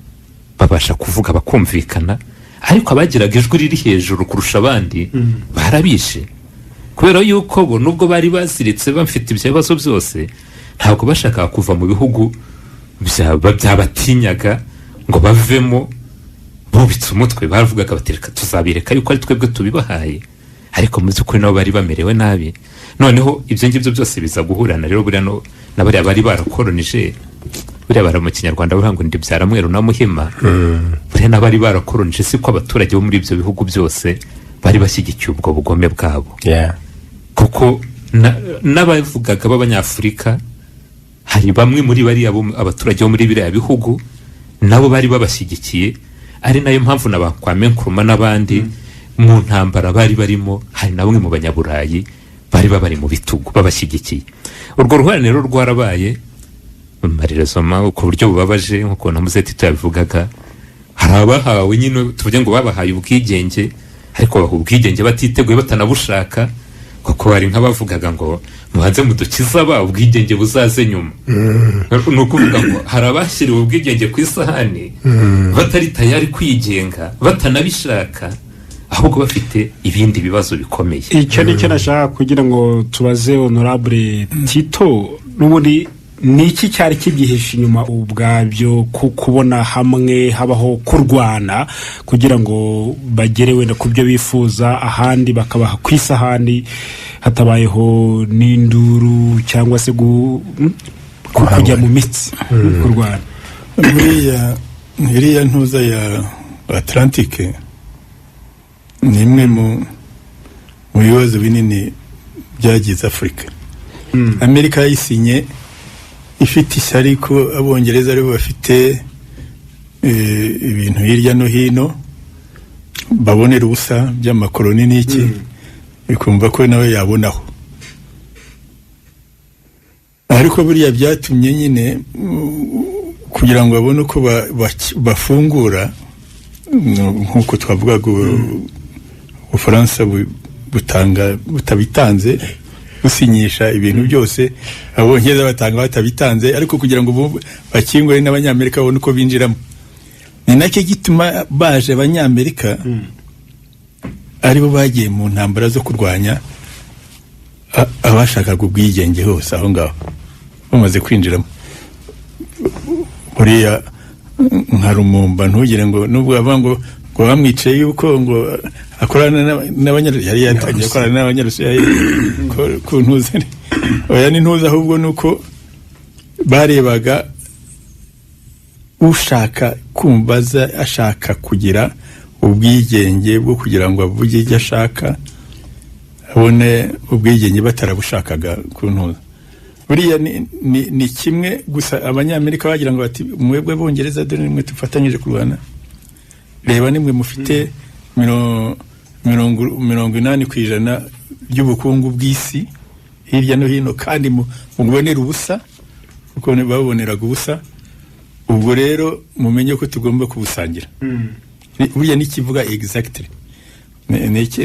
babasha kuvuga bakumvikana, ariko abagiraga ijwi riri hejuru kurusha abandi barabishe, kubera yuko bo nubwo bari baziritse bafite ibyo bibazo byose ntabwo bashaka kuva mu bihugu byabatinyaga ngo bavemo bubitse umutwe. Baravugaga batereka tuzabireka yuko ari twebwe tubibahaye, ariko mu by'ukuri nabo bari bamerewe nabi. Noneho ibyo ngibyo byose biza guhurana rero buriya na bariya bari barakoronije, buriya bara mu Kinyarwanda buriya ngo ndibyara mweru na muhima. Buriya n'abari barakoronije siko abaturage bo muri ibyo bihugu byose bari bashyigikiye ubwo bugome bwabo, kuko n'abavugaga b'Abanyafurika hari bamwe muri bariya abaturage bo muri biriya bihugu nabo bari babashyigikiye. Ari nayo mpamvu na Kwame Nkrumah n'abandi mu ntambara bari barimo, hari na bamwe mu Banyaburayi bari babari mu bitugu babashyigikiye. Urwo ruhare rero rwarabaye marirezoma ku buryo bubabaje, nk'uko na Muzeti tuyabivugaga. Hari abahawe nyine tuvuge ngo babahaye ubwigenge, ariko baha ubwigenge batiteguye batanabushaka, kuko bari nk'abavugaga ngo mubanze mudukiza ubwigenge buzaze nyuma. Ni ukuvuga ngo hari abashyiriwe ubwigenge ku isahani batari tayari kwigenga, batanabishaka, ahubwo bafite ibindi bibazo bikomeye. Icyo nicyo nashaka kugira ngo tubaze Honorable Tito, n'ubundi niki cyari kibyihishe inyuma ubwabyo kubona hamwe habaho kurwana kugira ngo bagere wenda ku byo bifuza, ahandi bakabaha ku isahani hatabayeho n'induru cyangwa se kujya mu mitsi kurwana. Iriya ntuza ya Atlantique ni imwe mu bibazo binini byagize Afurika. Amerika yayisinye ifite ishyari ko Abongereza aribo bafite ibintu hirya no hino babonera ubusa by'amakoloni n'iki, bikumva ko nawe yabonaho. Ariko buriya byatumye nyine kugira ngo babone uko bafungura, nk'uko twavugaga Ubufaransa butabitanze gusinyisha ibintu byose, Abongereza batanga batabitanze, ariko kugira ngo bakingure n'Abanyamerika babone uko binjiramo. Ni nacyo gituma baje Abanyamerika aribo bagiye mu ntambara zo kurwanya abashakaga ubwigenge hose aho ngaho bamaze kwinjiramo buriya nka Lumumba ntugire ngo nubwo bavuga ngo bamwicaye yuko ngo akorana n'abanyarusiya yari yatangiye akorana n'abanyarusiya ku ntuza oya ni ntuza ahubwo nuko barebaga ushaka kumbaza ashaka kugira ubwigenge bwo kugira ngo avuge icyo ashaka abone ubwigenge batarabushakaga ku ntuza buriya ni kimwe gusa abanyamerika bagira ngo bati mwebwe bongereza dore nimwe tufatanyije kurwana reba nimwe mufite 80% by'ubukungu bw'isi hirya no hino kandi mubonera ubusa kuko baboneraga ubusa ubwo rero mumenye ko tugomba kubusangira buriya nikivuga exactly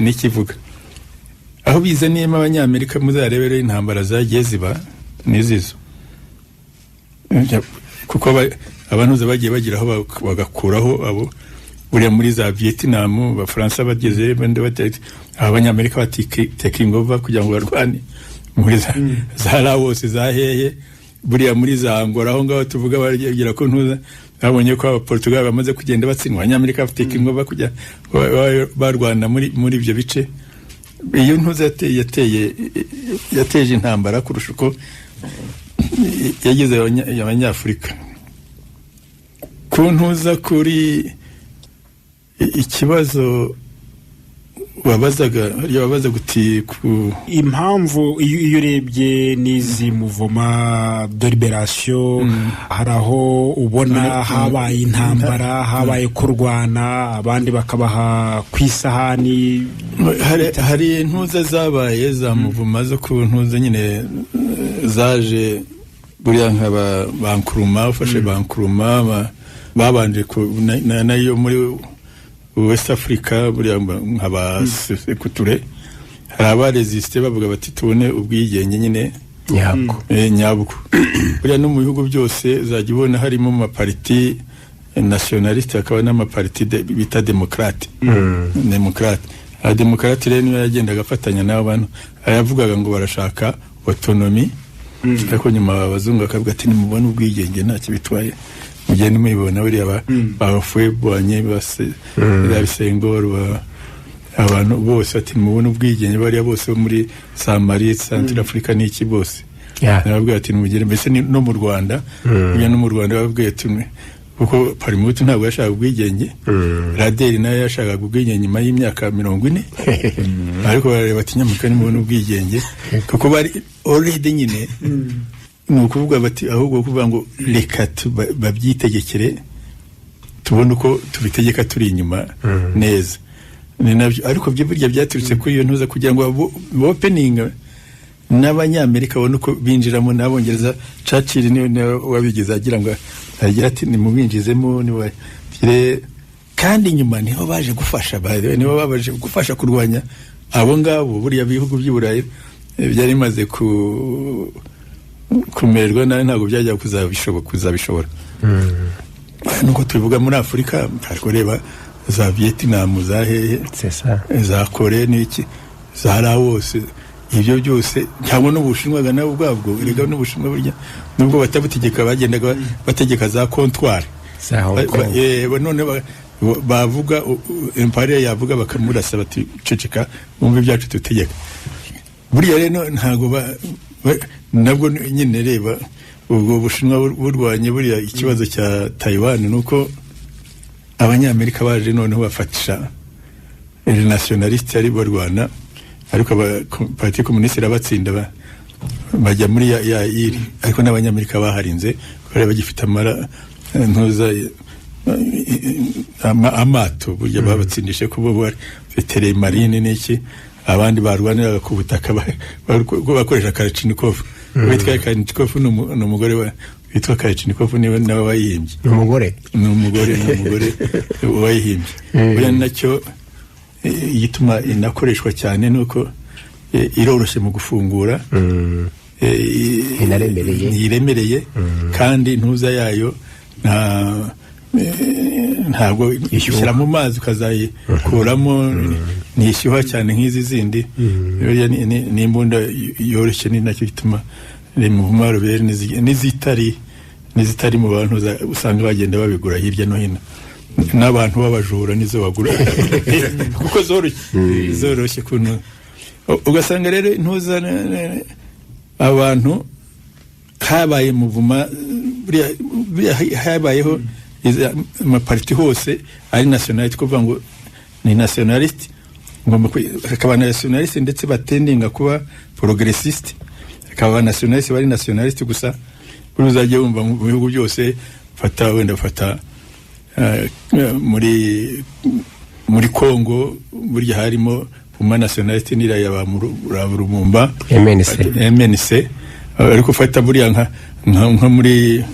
nikivuga aho bizaniyemo abanyamerika muzarebere intambara zagiye ziba nizizo kuko abantuza bagiye bagira aho bagakuraho abo buriya muri za Vietnam abafaransa bageze bende batete abanyamerika bati taking over kugira ngo barwane muri za Laos za hehe buriya muri za Angola aho ngaho tuvuga bagira ko ntuza babonye ko Portugal bamaze kugenda batsindwa abanyamerika bafite taking over kujya barwana muri ibyo bice iyo ntuza yateje intambara kurusha uko yagize abanyafurika ku ntuza kuri ikibazo wabaza guti impamvu iyo urebye n'izi muvoma de liberation hari aho ubona habaye intambara habaye kurwana abandi bakabaha ku isahani hari intuza zabaye za muvoma zo ku ntuza nyine zaje buriya nk'aba bankuruma ufashe bankuruma babanje nayo muri West Africa buriya nk'aba Sekuture hari abaresiste bavuga bati tubone ubwigenge nyine nyabwo buriya no mu bihugu byose zajya ubona harimo amapariti nationaliste akaba n'amapariti bita demokrate demokrate rero niyo yagendaga afatanya n'abo bantu ayavugaga ngo barashaka autonomy ariko nyuma abazungu akavuga ati nimubona ubwigenge ntacyo bitwaye mugende mubibona buriya bafuye bwanye base Sengor abantu bose ati mubona ubwigenge bariya bose bo muri Somalia Central Africa n'iki bose nababwiye ati mugende mbese no mu Rwanda bya no mu Rwanda babwiye tumwe kuko Parimutu ntabwo yashaka ubwigenge Raderi nayo yashaka ubwigenge nyuma y'imyaka 40 ariko bareba ati nyamuka nimubona ubwigenge kuko bari already nyine nukuvuga bati ahubwo kuvuga ngo reka babyitegekere tubone uko tubitegeka turi inyuma neza ni nabyo ariko byo burya byaturutse kuri iyo ntuza kugira ngo opening n'abanyamerika babone uko binjiramo n'abongereza Churchill niwe wabigize agira ngo agira ati ni mubinjizemo ni bagire kandi nyuma niho baje gufasha niho babaje gufasha kurwanya abo ngabo buriya bihugu by'Iburayi byari maze kumererwa nawe ntabwo byajya kuzabishobora nuko tubivuga muri Afurika ariko reba za Vietnam za hehe za Korea n'iki za Laos ibyo byose cyangwa n'Ubushinwa nabo ubwabwo erega n'Ubushinwa burya nubwo batabutegeka bagendaga bategeka za comptoir none bavuga empire yavuga bakamurasa bati ceceka bumve byacu tutegeka buriya rero ntago nabwo nyine reba ubwo Bushinwa burwanye buriya ikibazo cya Taiwan nuko abanyamerika baje noneho bafatisha nationaliste ari barwana ariko parti communiste rabatsinda bajya muri ya iri ariko n'abanyamerika baharinze bare bagifite amara ntuza amato burya babatsindishe kubo bari vetere marine n'iki abandi barwanira ku butaka bakoresha Kalashnikov witwa Kalashnikov n'umugore witwa Kalashnikov niwe nawe wayihimbye n'umugore wayihimbye buriya nacyo yituma inakoreshwa cyane nuko iroroshye mu gufungura iremereye kandi ntuza yayo ntabwo ishyira mu mazi ukazayikuramo ntishyuha cyane nk'izi zindi buriya ni imbunda yoroshye, ni nacyo gituma mu marobere n'izitari mu bantu usanga bagenda babigura hirya no hino, n'abantu b'abajura nizo bagura kuko zoroshye kuntu ugasanga rero intuza abantu habaye muvuma habayeho amapariti hose ari nationaliste, kuvuga ngo ni nationaliste, ngomba hakaba nationaliste ndetse batendinga kuba progressiste, hakaba nationaliste bari nationaliste gusa. Buri uzajya wumva mu bihugu byose fata muri Congo burya harimo uma nationaliste nira ya Rumumba MNC, ariko fata buriya nka muri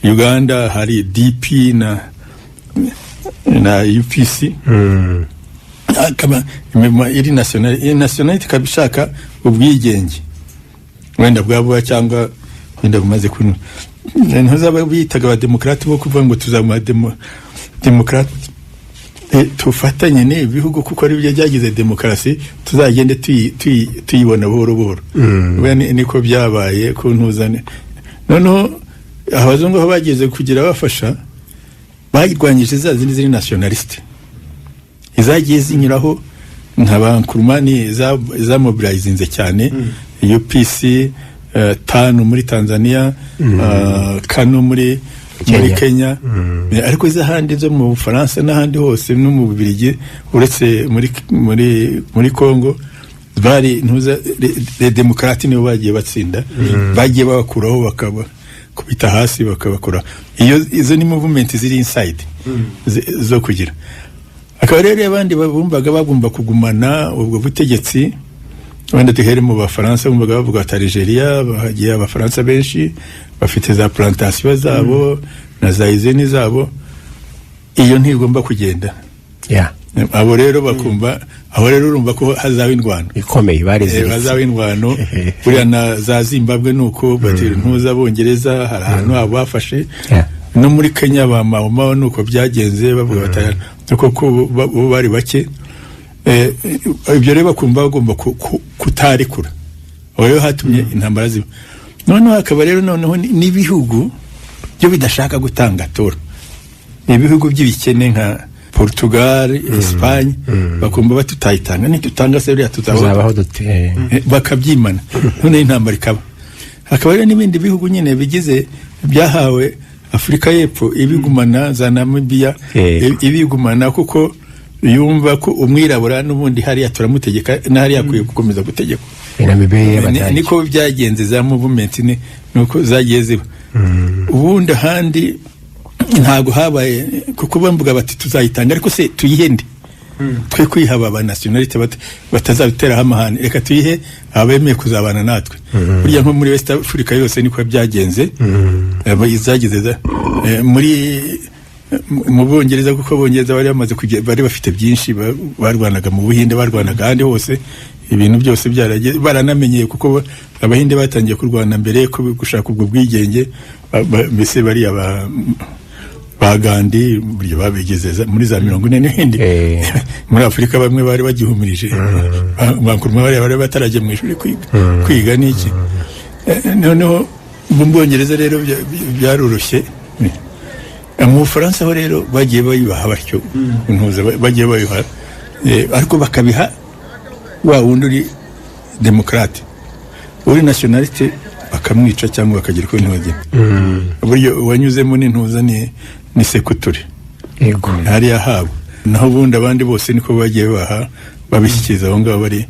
Uganda hari DP na UPC akaba iri nationality kabishaka ubwigenge wenda bwabo cyangwa wenda bumaze kuno ntazaba bitaga abademokrate bo kuvuga ngo tuzama demokrate tufatanye n'ibihugu kuko ari byo byagize demokarasi, tuzagende tuyibona buhoro buhoro. Niko byabaye ku ntuzane. Noneho abazungu aho bageze kugira bafasha bayirwanyije za zindi ziri nationaliste, izagiye zinyuraho nk'abankurumani za mobilizinze cyane UPC, tanu muri Tanzania, kano muri Kenya, ariko izahandi zo mu Bufaransa n'ahandi hose no mu Bubiligi uretse muri Congo bari ntuza les démocrates nibo bagiye batsinda, bagiye bakuraho bakaba kubita hasi bakabakora. Izo ni movement ziri inside zo kugira akaba rero abandi babumbaga bagomba kugumana ubwo butegetsi. Wenda tuhere mu Bafaransa bumvaga bavuga ati Algeria bagiye Abafaransa benshi bafite za plantation zabo na za izeni zabo, iyo ntigomba kugenda. Abo rero bakumva, abo rero urumva ko hazawe indwano ikomeye bareze hazawe indwano buriya na za Zimbabwe nuko batera ntuza Bongereza hari ahantu abafashe no muri Kenya ba Mao nuko byagenze bavuga bataya nuko bo bari bake. Ibyo rero bakumva bagomba kutarikura, oyo hatumye intambara ziba. Noneho akaba rero noneho n'ibihugu byo bidashaka gutanga tora, ibihugu by'ibikene nka Portugal, Espagne bakumva batutayitanga, nitutanga se buriya tuzabaho dute bakabyimana. None intambara ikaba akaba rero n'ibindi bihugu nyine bigize byahawe Afrika y'Epfo ibigumana za Namibia ibigumana kuko yumva ko umwirabura n'ubundi hariya turamutegeka n'ahari yakwiye gukomeza gutegeka. Niko byagenze za movement nuko zagiye ziba. Ubundi handi ntago habaye kuko bamvuga bati tuzayitanga, ariko se tuyihende twe kwihaba aba nationality batazabitera amahane, reka tuyihe abemeye kuzabana natwe. Burya nko muri West Africa yose niko byagenze. Izageze muri mu Bongereza kuko Bongereza bari bamaze bari bafite byinshi, barwanaga mu Buhinde, barwanaga handi hose, ibintu byose byarageze baranamenyeye kuko Abahinde batangiye kurwana mbere ko gushaka ubwo bwigenge. Mbese bari ba Gandhi buryo babigeze muri za 40 n'ibindi muri Afrika bamwe bari bagihumirije bankuruma bari bataraje mu ishuri kwiga n'iki. Noneho mu Bongereza rero byaroroshye. Mu Bufaransa ho rero bagiye bayibaha batyo intuza bagiye bayibaha, ariko bakabiha wa wundi uri demokrate uri nationaliste bakamwica cyangwa bakagira ko ntwaje. Buryo wanyuzemo n'intuza ni sekuture yego hari yahabo, naho bundi abandi bose niko bagiye baha babishyikiza aho ngabo bari.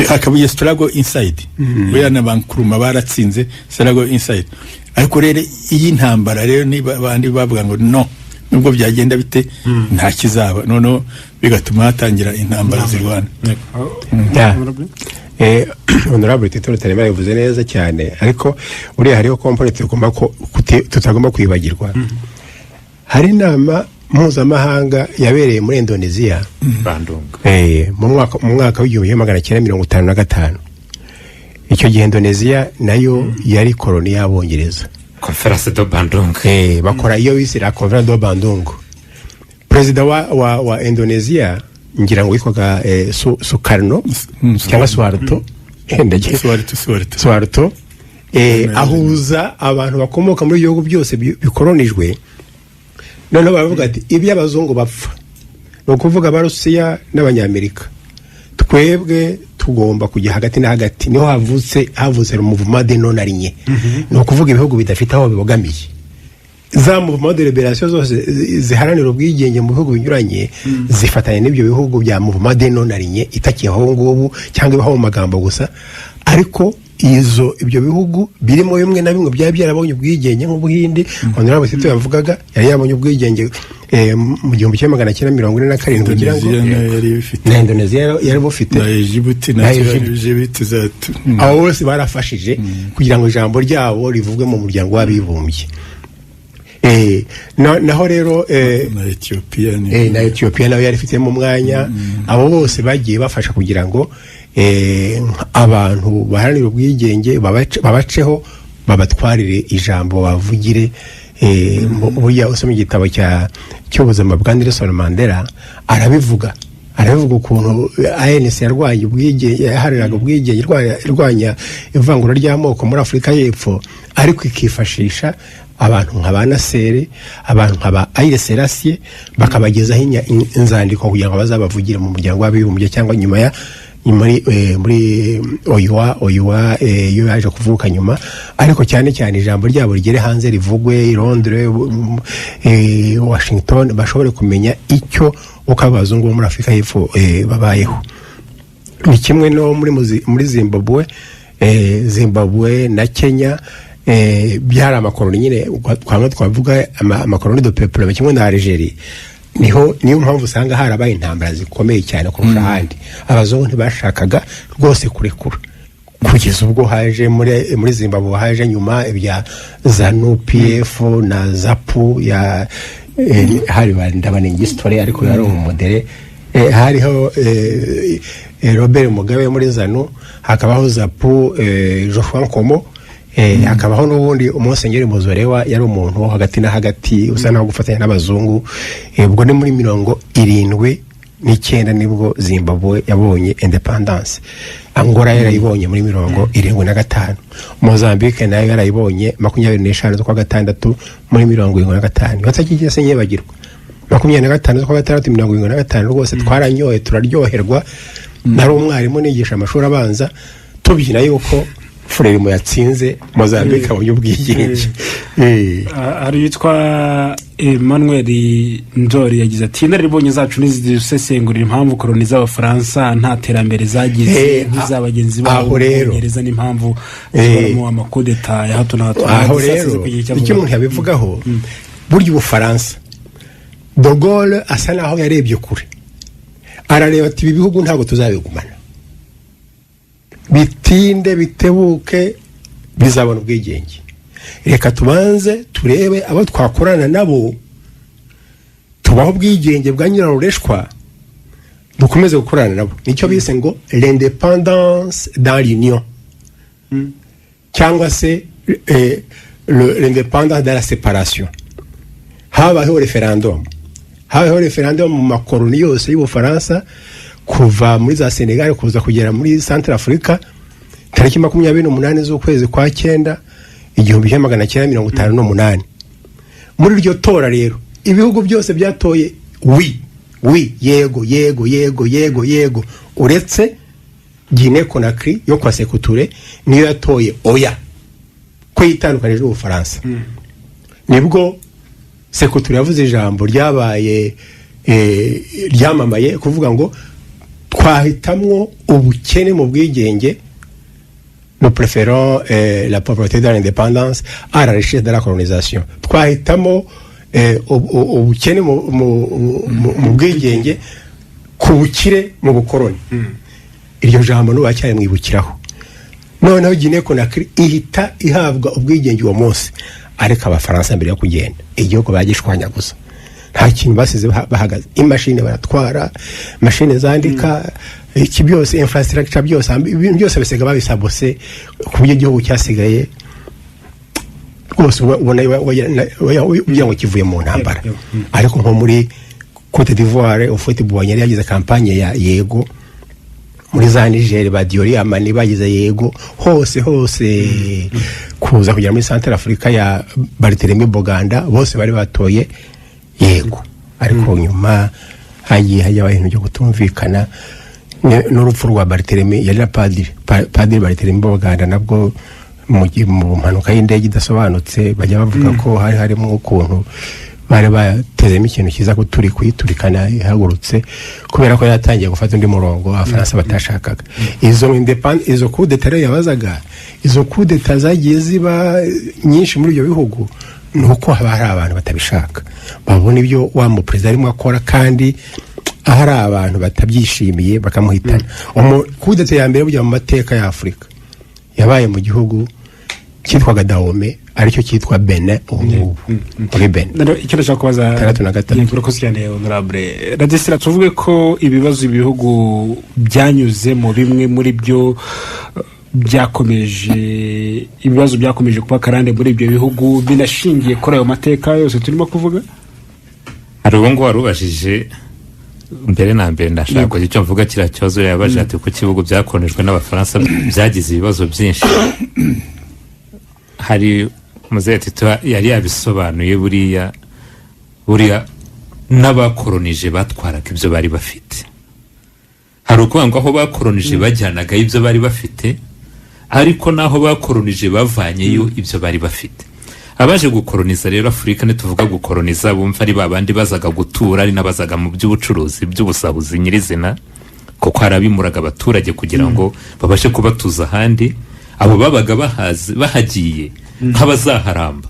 Hakabuye struggle inside, buriya n'abankuruma baratsinze struggle inside. Ariko rero iyi ntambara rero niba abandi bavuga ngo no, nubwo byagenda bite nta kizaba, noneho bigatuma hatangira intambara zirwana. Honorable Tito Rutaremara yavuze neza cyane, ariko uriya hariho component tugomba ko tutagomba kwibagirwa. Hari inama mpuzamahanga yabereye muri Indonesia Bandung mu mwaka w'1955. Icyo gihe Indonesia nayo yari koloni y'Abongereza, Conference de Bandung. Bakora iyo bise la Conference de Bandung. President wa Indonesia ngira ngo witwaga Sukarno cyangwa Suharto Suharto ahuza abantu bakomoka muri ibihugu byose bikoronijwe, noneho baravuga ati ibyo abazungu bapfa ni ukuvuga abarusiya n'abanyamerika, twebwe tugomba kujya hagati na hagati. Niho havutse umuvuma de non aligné, ni ukuvuga ibihugu bidafite aho bibogamiye. Za muvuma de liberation zose ziharanira ubwigenge mu bihugu binyuranye zifatanya n'ibyo bihugu bya muvuma de non aligné itakiyeho ngubu cyangwa ibaho mu magambo gusa, ariko ibyo bihugu birimo bimwe na bimwe byari byarabonye ubwigenge nk'Ubuhindi. Honorable Tito yavugaga yari yabonye ubwigenge mu 1947 kugira ngo na Indonesia yari bufite na Egypt abo bose barafashije kugira ngo ijambo ryabo rivugwe mu muryango w'abibumbye. Naho rero na Ethiopia nayo yari ifite mu mwanya. Abo bose bagiye bafasha kugira ngo abantu baharanira ubwigenge babaceho, babatwarire ijambo, bavugire. Burya usoma igitabo cy'ubuzima bwa Nelson Mandela arabivuga ukuntu ANC yarwanya ubwigenge, yahariraga ubwigenge, irwanya ivangura ry'amoko muri Afurika y'Epfo, ariko ikifashisha abantu nk'aba Nasser, abantu nk'aba Haile Selassie, bakabagezaho inzandiko kugira ngo bazabavugire mu muryango w'abibumbye cyangwa nyuma muri OUA yo yaje kuvuka nyuma, ariko cyane cyane ijambo ryabo rigere hanze, rivugwe i Londres, Washington, bashobore kumenya icyo uko abazungu bo muri Afurika y'Epfo babayeho. Ni kimwe no muri Zimbabwe na Kenya, byari amakoloni nyine twavuga amakoloni de peuple, kimwe na Algeria. Niyo mpamvu usanga harabaye intambara zikomeye cyane kurusha ahandi. Abazungu ntibashakaga rwose kurekura, kugeza ubwo haje muri Zimbabwe haje nyuma ibya ZANU PF na ZAPU ya hari ndabana history, ariko yari umudere. Hariho Robert Mugabe muri ZANU, hakabaho ZAPU Geoffroy Nkomo, hakabaho n'ubundi Umusenyeri Muzorewa yari umuntu wo hagati na hagati usa naho gufatanya n'abazungu. Ubwo ni muri 79 nibwo Zimbabwe yabonye independence. Angola yarayibonye muri 75, Mozambique nayo yarayibonye 25 z'ukwa gatandatu muri 75. Batakigeze senyebagirwa 25 z'ukwa gatandatu 75 rwose twaranyoye turaryoherwa. Nari umwarimu nigisha amashuri abanza, tubyina yuko Frelimo yatsinze Mozambique abonye ubwigenge. Ari yitwa Emmanuel Ndori yagize ati inaribonye zacu nizisesengurira impamvu koloni z'Abafaransa nta terambere zagize nk'iz'abagenzi babo Bongereza n'impamvu zibaramo amakudeta ya hato na hato. Aho rero icyo umuntu yabivugaho, burya Ubufaransa De Gaulle asa naho yarebye kure, arareba ati ibi bihugu ntabwo tuzabigumana, bitinde bitebuke bizabona ubwigenge, reka tubanze turebe abo twakorana nabo tubaho ubwigenge bwa nyirarureshwa, dukomeze gukorana nabo. Nicyo bise ngo l'indépendance dans l'union, cyangwa se l'indépendance dans la séparation. Habayeho referendum mu makoloni yose y'Ubufaransa, kuva muri za Senegal kuza kugera muri Central Africa, tariki 28 z'ukwezi kwa 9 1958. Muri iryo tora rero ibihugu byose byatoye yego, uretse Guinée Conakry yo kwa Sékou-Touré niyo yatoye oya, ko yitandukanije n'Ubufaransa. Nibwo Sékou-Touré yavuze ijambo ryabaye ryamamaye kuvuga ngo twahitamwo ubukene mu bwigenge, nous préférons la pauvreté de l'indépendance à la richesse de la colonisation. Twahitamo ubukene mu bwigenge ku bukire mu bukoroni. Iryo jambo n'ubacyari mwibukiraho. Noneho Guinée Conakry ihita ihabwa ubwigenge uwo munsi, ariko Abafaransa mbere yo kugenda igihugu bagishwanya gusa, nta kintu basize bahagaze. Imashini baratwara, mashine zandika, iki byose infrastructure byose, ibintu byose bisiga babisabose ku buryo igihugu cyasigaye rwose ubona ngo kivuye mu ntambara. Ariko nko muri Cote d'Ivoire ufite Bouanyari yagize kampanye ya yego muri za Niger ba Diori Amani bagize yego hose kuza kugera muri Central Africa ya Barthélemy Boganda bose bari batoye yego ariko nyuma hagiye ibintu byo kutumvikana n'urupfu rwa Barthélemy yari na padiri Barthélemy Boganda nabwo mu mpanuka y'indege idasobanutse bajya bavuga ko harimo ukuntu bari batezemo ikintu kiza kuyiturikana ihagurutse kubera ko yatangiye gufata undi murongo abafaransa batashakaga izo coup d'etat yabazaga izo coup d'etat zagiye ziba nyinshi muri ibyo bihugu nuko haba hari abantu batabishaka babona ibyo wa mu president arimo akora kandi ahari abantu batabyishimiye bakamuhitana coup d'etat ya mbere bujya mu mateka ya Afrika yabaye mu gihugu cyitwaga Dahomey aricyo cyitwa Benin ubu muri Benin icyo nashaka kubaza 63 urakoze cyane honorable Radisira tuvuge ko ibibazo ibihugu byanyuze mu bimwe muri byo ibibazo byakomeje kuba karande muri ibyo bihugu binashingiye kuri ayo mateka yose turimo kuvuga hari ubu ngubu warubajije mbere na mbere ndashaka kugira icyo mvuga kiriya kibazo yabaje ati ko ibihugu byakonejwe n'abafaransa byagize ibibazo byinshi hari muzehe Tito yari yabisobanuye buriya n'abakoronije batwaraga ibyo bari bafite hari ukuvuga ngo aho bakoronije bajyanagayo ibyo bari bafite ariko naho bakoronije bavanyeyo ibyo bari bafite abaje gukoroniza rero Afurika ntituvuga gukoroniza bumva ari babandi bazaga gutura ari n'abazaga mu by'ubucuruzi by'ubusabuzi nyirizina kuko harabimuraga abaturage kugira ngo babashe kubatuza ahandi abo babaga bahagiye nk'abazaharamba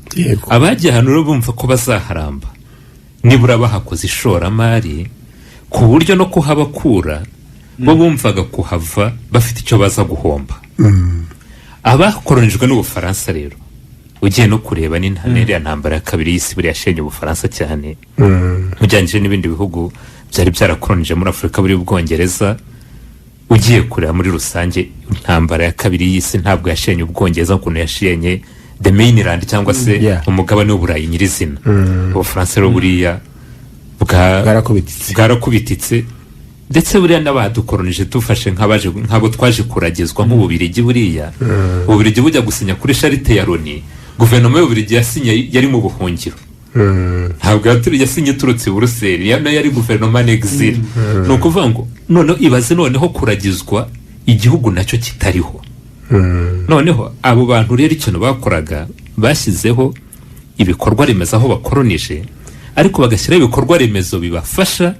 abagiye hano rero bumva ko bazaharamba nibura bahakoze ishoramari ku buryo no kuhabakura bo bumvaga kuhava bafite icyo baza guhomba abakoronijwe n'Ubufaransa rero ugiye no kureba n'intambara ntambara ya kabiri y'isi buri yashenye Ubufaransa cyane mujyanije n'ibindi bihugu byari byarakoronije muri Afurika buri Ubwongereza ugiye kureba muri rusange intambara ya kabiri y'isi ntabwo yashenye Ubwongereza ukuntu yashenye the mainland cyangwa se umugabane w'Uburayi nyirizina Ubufaransa rero buriya bwarakubititse ndetse buriya n'abadukoronije dufashe nk'abo twaje kuragizwa nk'Ububirigi buriya Ububirigi bujya gusinya kuri charite ya Loni guverinoma y'Ububirigi yasinye yari mu buhungiro ntabwo yasinye turutse Buruseli yari guverinoma n'exil ni ukuvuga ngo noneho ibaze noneho kuragizwa igihugu nacyo kitariho noneho abo bantu rero ikintu bakoraga bashyizeho ibikorwa remezo aho bakoronije ariko bagashyiraho ibikorwa remezo bibafasha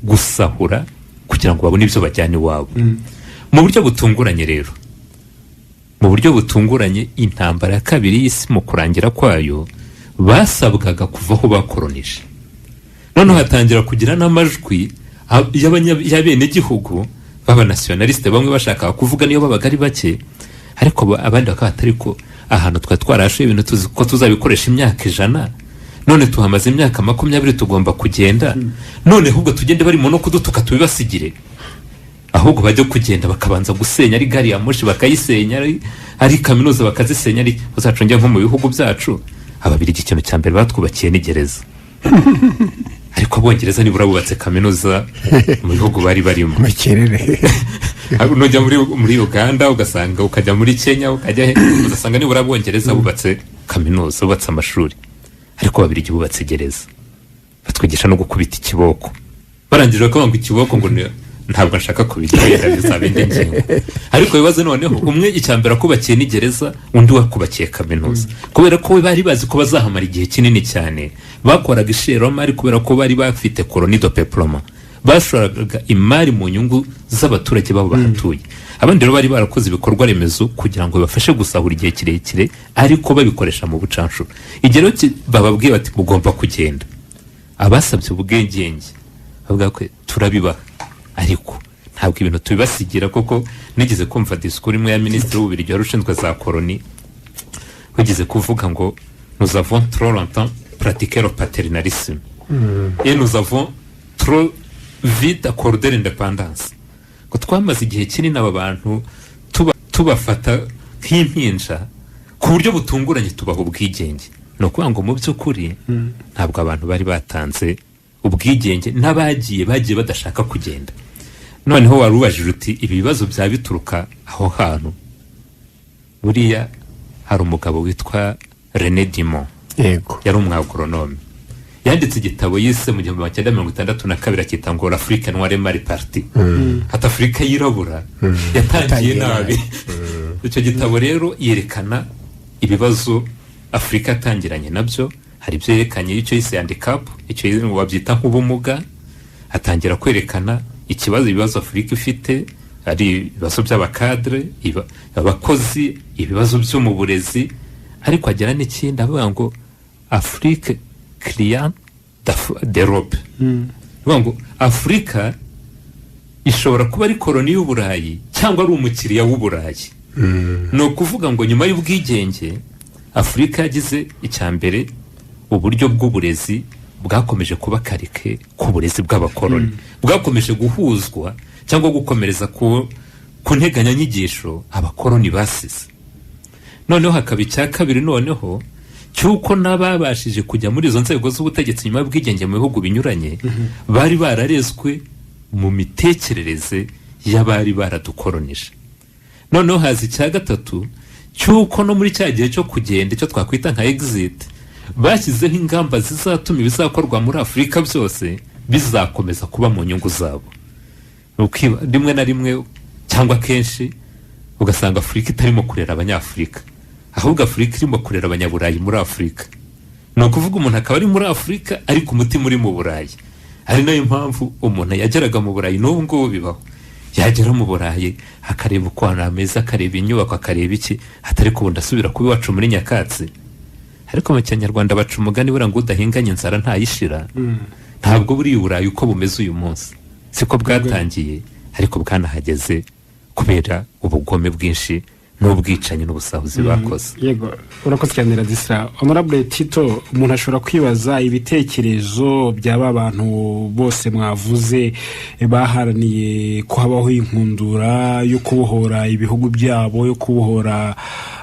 gusahura kugira ngo babone ibyo bajyana iwabo mu buryo butunguranye rero intambara ya kabiri y'isi mu kurangira kwayo basabwaga kuva aho bakoronije noneho hatangira kugira n'amajwi y'abenegihugu b'abanationaliste bamwe bashaka kuvuga niyo babaga ari bake ariko abandi bakaba atari ko ahantu twarashuye ibintu tuzi ko tuzabikoresha imyaka 100 none tuhamaze imyaka 20 tugomba kugenda none ahubwo tugende barimo no kudutuka tubibasigire ahubwo bajya kugenda bakabanza gusenya ari gari ya moshi bakayisenya ari kaminuza bakazisenya ari uzacungiye nko mu bihugu byacu ababiri ikintu cya mbere batwubakiye ni gereza ariko Abongereza nibura bubatse kaminuza mu bihugu bari barimo makerere nujya muri Uganda ugasanga ukajya muri Kenya ukajya ugasanga nibura Abongereza bubatse kaminuza bubatse amashuri ariko babiri bubatse gereza batwigisha no gukubita ikiboko barangije bakanga ikiboko ngo ntabwo nshaka kubigera bizabende ngingo ariko bibaze noneho umwe icyambera kubakiye ni gereza undi wakubakiye kaminuza kubera ko bari bazi ko bazahamara igihe kinini cyane bakoraga ishoramari kubera ko bari bafite colony de peuplement bashoraga imari mu nyungu z'abaturage babo bahatuye abandi rero bari barakoze ibikorwa remezo kugira ngo bafashe gusahura igihe kirekire ariko babikoresha mu bucanshuro igero bababwiye bati mugomba kugenda abasabye ubwengenge bavuga ko turabibaha ariko ntabwo ibintu tubibasigira koko nigeze kumva discours imwe ya ministre w'Ububirigi warushinzwe za colony wigeze kuvuga ngo nous avons trop longtemps pratiqué le paternalisme et nous avons trop vite accordé l'indépendance ko twamaze igihe kinini aba bantu tubafata nk'impinja ku buryo butunguranye tubaho ubwigenge no kuvuga ngo mu by'ukuri ntabwo abantu bari batanze ubwigenge n'abagiye badashaka kugenda. Noneho warubajije uti ibi bibazo bya bituruka aho hantu. Buriya hari umugabo witwa René Dumont, yego, yari umwagoronome, yanditse igitabo yise mu 1962 akita ngo l'Afrique noire mal partie. Hata Afrika yirabura yatangiye nabi. Icyo gitabo rero yerekana ibibazo Afrika atangiranye nabyo. Hari ibyo yerekanye icyo yise handicap, icyo babyita nk'ubumuga. Atangira kwerekana ibibazo Afrika ifite, ari ibibazo by'abakadre, abakozi, ibibazo byo mu burezi, ariko agera n'ikindi avuga ngo Afrique client d'Europe. Avuga ngo Afrika ishobora kuba ari koloni y'Uburayi cyangwa ari umukiriya w'Uburayi. No kuvuga ngo nyuma y'ubwigenge Afrika yagize icyambere uburyo bw'uburezi bwakomeje kuba karike ku burezi bw'abakoloni, bwakomeje guhuzwa cyangwa gukomereza ku nteganyanyigisho abakoloni basize. Noneho hakaba icya kabiri noneho cyuko n'ababashije kujya muri izo nzego z'ubutegetsi nyuma y'ubwigenge mu bihugu binyuranye bari bararezwe mu mitekerereze y'abari baradukolonije. Noneho haza icya gatatu cyuko no muri cya gihe cyo kugenda icyo twakwita nka exit bashyizeho ingamba zizatuma ibizakorwa muri Afrika byose bizakomeza kuba mu nyungu zabo. Rimwe na rimwe cyangwa kenshi ugasanga Afrika itarimo kurera abanyafrika, ahubwo Afrika irimo kurera abanyaburayi muri Afrika. No kuvuga umuntu akaba ari muri Afrika ariko umutima uri mu Burayi. Ari nayo mpamvu umuntu yageraga mu Burayi n'ubu ngubu bibaho, yagera mu Burayi akareba uko ameza, akareba inyubako, akareba iki, atari kubunda asubira kuba iwacu muri nyakatsi. Ariko mu Kinyarwanda baca umugani bura ngo udahinganye inzara ntayishira. Ntabwo buri Burayi uko bumeze uyu munsi siko bwatangiye, ariko bwanahageze kubera ubugome bwinshi n'ubwicanyi n'ubusahuzi bakoze. Yego, urakoze cyane Radisla. Honorable Tito, umuntu ashobora kwibaza ibitekerezo by'aba abantu bose mwavuze baharaniye ko habaho inkundura yo kubohora ibihugu byabo, yo kubohora